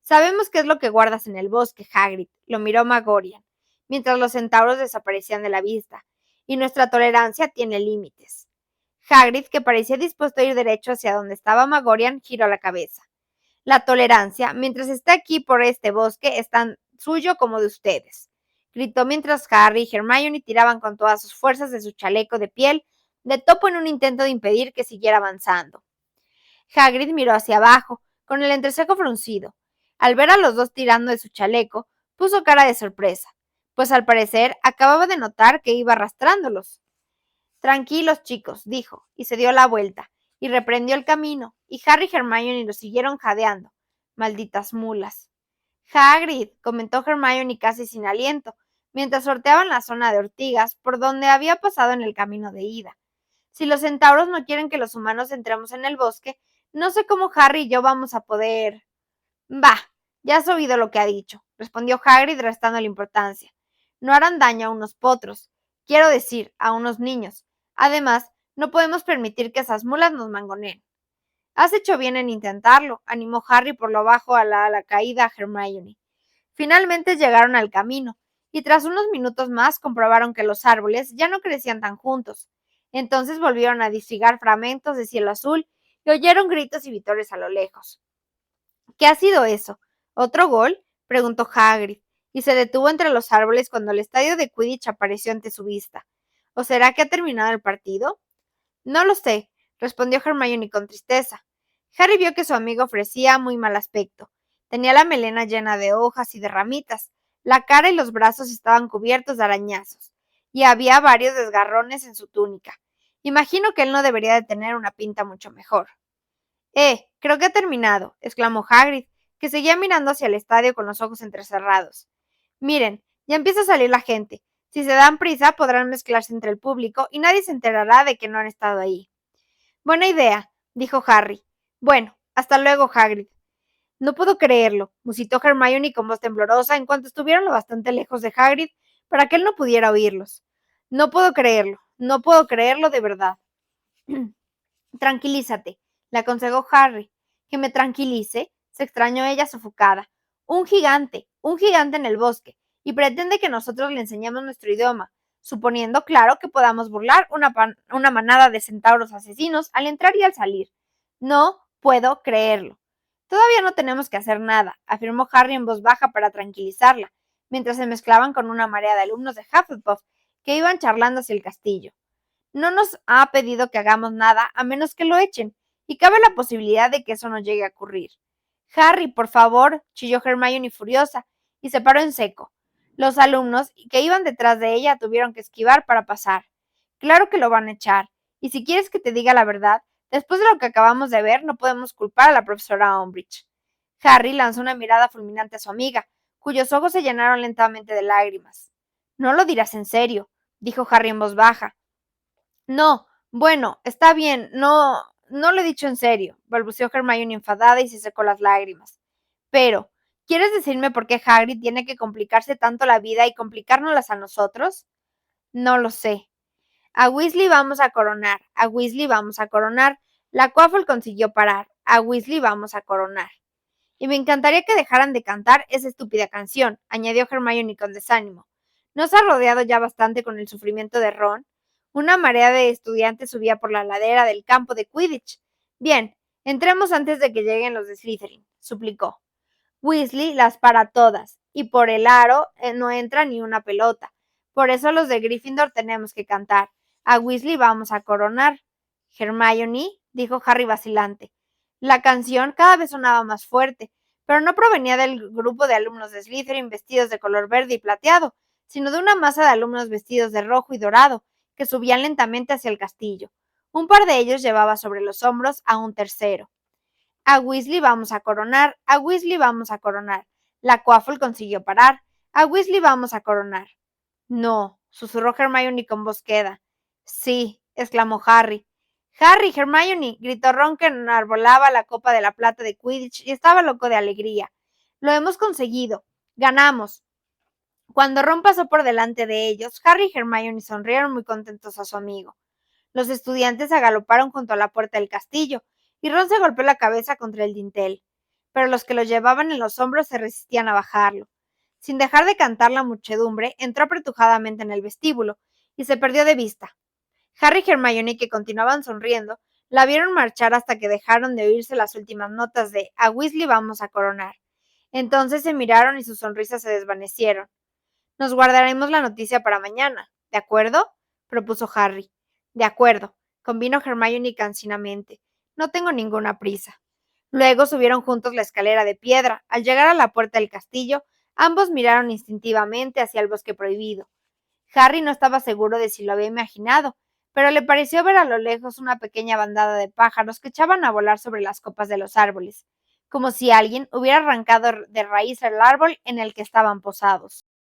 Sabemos qué es lo que guardas en el bosque, Hagrid, lo miró Magorian, mientras los centauros desaparecían de la vista, y nuestra tolerancia tiene límites. Hagrid, que parecía dispuesto a ir derecho hacia donde estaba Magorian, giró la cabeza. La tolerancia, mientras esté aquí por este bosque, es tan suyo como de ustedes, gritó mientras Harry y Hermione tiraban con todas sus fuerzas de su chaleco de piel de topo en un intento de impedir que siguiera avanzando. Hagrid miró hacia abajo, con el entrecejo fruncido. Al ver a los dos tirando de su chaleco, puso cara de sorpresa, pues al parecer acababa de notar que iba arrastrándolos. Tranquilos, chicos, dijo, y se dio la vuelta, y reprendió el camino, y Harry y Hermione lo siguieron jadeando. Malditas mulas. Hagrid, comentó Hermione casi sin aliento, mientras sorteaban la zona de ortigas por donde había pasado en el camino de ida. Si los centauros no quieren que los humanos entremos en el bosque, No sé cómo Harry y yo vamos a poder. Bah, ya has oído lo que ha dicho, respondió Hagrid restando la importancia. No harán daño a unos potros, quiero decir, a unos niños. Además, no podemos permitir que esas mulas nos mangoneen. Has hecho bien en intentarlo, animó Harry por lo bajo a la caída a Hermione. Finalmente llegaron al camino, y tras unos minutos más comprobaron que los árboles ya no crecían tan juntos. Entonces volvieron a disfigar fragmentos de cielo azul y oyeron gritos y vítores a lo lejos. ¿Qué ha sido eso? ¿Otro gol? Preguntó Hagrid, y se detuvo entre los árboles cuando el estadio de Quidditch apareció ante su vista. ¿O será que ha terminado el partido? No lo sé, respondió Hermione con tristeza. Harry vio que su amigo ofrecía muy mal aspecto. Tenía la melena llena de hojas y de ramitas, la cara y los brazos estaban cubiertos de arañazos, y había varios desgarrones en su túnica. Imagino que él no debería de tener una pinta mucho mejor. Creo que ha terminado, exclamó Hagrid, que seguía mirando hacia el estadio con los ojos entrecerrados. Miren, ya empieza a salir la gente. Si se dan prisa, podrán mezclarse entre el público y nadie se enterará de que no han estado ahí. Buena idea, dijo Harry. Bueno, hasta luego, Hagrid. No puedo creerlo, musitó Hermione con voz temblorosa en cuanto estuvieron lo bastante lejos de Hagrid para que él no pudiera oírlos. No puedo creerlo de verdad. Tranquilízate, le aconsejó Harry. ¿Que me tranquilice? Se extrañó ella sofocada. Un gigante en el bosque, y pretende que nosotros le enseñemos nuestro idioma, suponiendo, claro, que podamos burlar una manada de centauros asesinos al entrar y al salir. No puedo creerlo. Todavía no tenemos que hacer nada, afirmó Harry en voz baja para tranquilizarla, mientras se mezclaban con una marea de alumnos de Hufflepuff que iban charlando hacia el castillo. No nos ha pedido que hagamos nada a menos que lo echen, y cabe la posibilidad de que eso no llegue a ocurrir. Harry, por favor, chilló Hermione furiosa, y se paró en seco. Los alumnos que iban detrás de ella tuvieron que esquivar para pasar. Claro que lo van a echar, y si quieres que te diga la verdad, después de lo que acabamos de ver, no podemos culpar a la profesora Umbridge. Harry lanzó una mirada fulminante a su amiga, cuyos ojos se llenaron lentamente de lágrimas. No lo dirás en serio, dijo Harry en voz baja. No, bueno, está bien, no lo he dicho en serio, balbuceó Hermione enfadada y se secó las lágrimas. Pero, ¿quieres decirme por qué Hagrid tiene que complicarse tanto la vida y complicárnoslas a nosotros? No lo sé. A Weasley vamos a coronar, a Weasley vamos a coronar. La Quaffle consiguió parar, a Weasley vamos a coronar. Y me encantaría que dejaran de cantar esa estúpida canción, añadió Hermione con desánimo. ¿No se ha rodeado ya bastante con el sufrimiento de Ron? Una marea de estudiantes subía por la ladera del campo de Quidditch. Bien, entremos antes de que lleguen los de Slytherin, suplicó. Weasley las para todas, y por el aro no entra ni una pelota. Por eso los de Gryffindor tenemos que cantar. A Weasley vamos a coronar. Hermione, dijo Harry vacilante. La canción cada vez sonaba más fuerte, pero no provenía del grupo de alumnos de Slytherin vestidos de color verde y plateado, sino de una masa de alumnos vestidos de rojo y dorado, que subían lentamente hacia el castillo. Un par de ellos llevaba sobre los hombros a un tercero. A Weasley vamos a coronar, a Weasley vamos a coronar. La Quaffle consiguió parar. A Weasley vamos a coronar. No, susurró Hermione con voz queda. Sí, exclamó Harry. Harry, Hermione, gritó Ron que enarbolaba la copa de la plata de Quidditch y estaba loco de alegría. Lo hemos conseguido. Ganamos. Cuando Ron pasó por delante de ellos, Harry y Hermione sonrieron muy contentos a su amigo. Los estudiantes agaloparon junto a la puerta del castillo, y Ron se golpeó la cabeza contra el dintel, pero los que lo llevaban en los hombros se resistían a bajarlo. Sin dejar de cantar, la muchedumbre entró apretujadamente en el vestíbulo, y se perdió de vista. Harry y Hermione, que continuaban sonriendo, la vieron marchar hasta que dejaron de oírse las últimas notas de A Weasley vamos a coronar. Entonces se miraron y sus sonrisas se desvanecieron. Nos guardaremos la noticia para mañana, ¿de acuerdo? Propuso Harry. De acuerdo, convino Hermione cansinamente. No tengo ninguna prisa. Luego subieron juntos la escalera de piedra. Al llegar a la puerta del castillo, ambos miraron instintivamente hacia el bosque prohibido. Harry no estaba seguro de si lo había imaginado, pero le pareció ver a lo lejos una pequeña bandada de pájaros que echaban a volar sobre las copas de los árboles, como si alguien hubiera arrancado de raíz el árbol en el que estaban posados.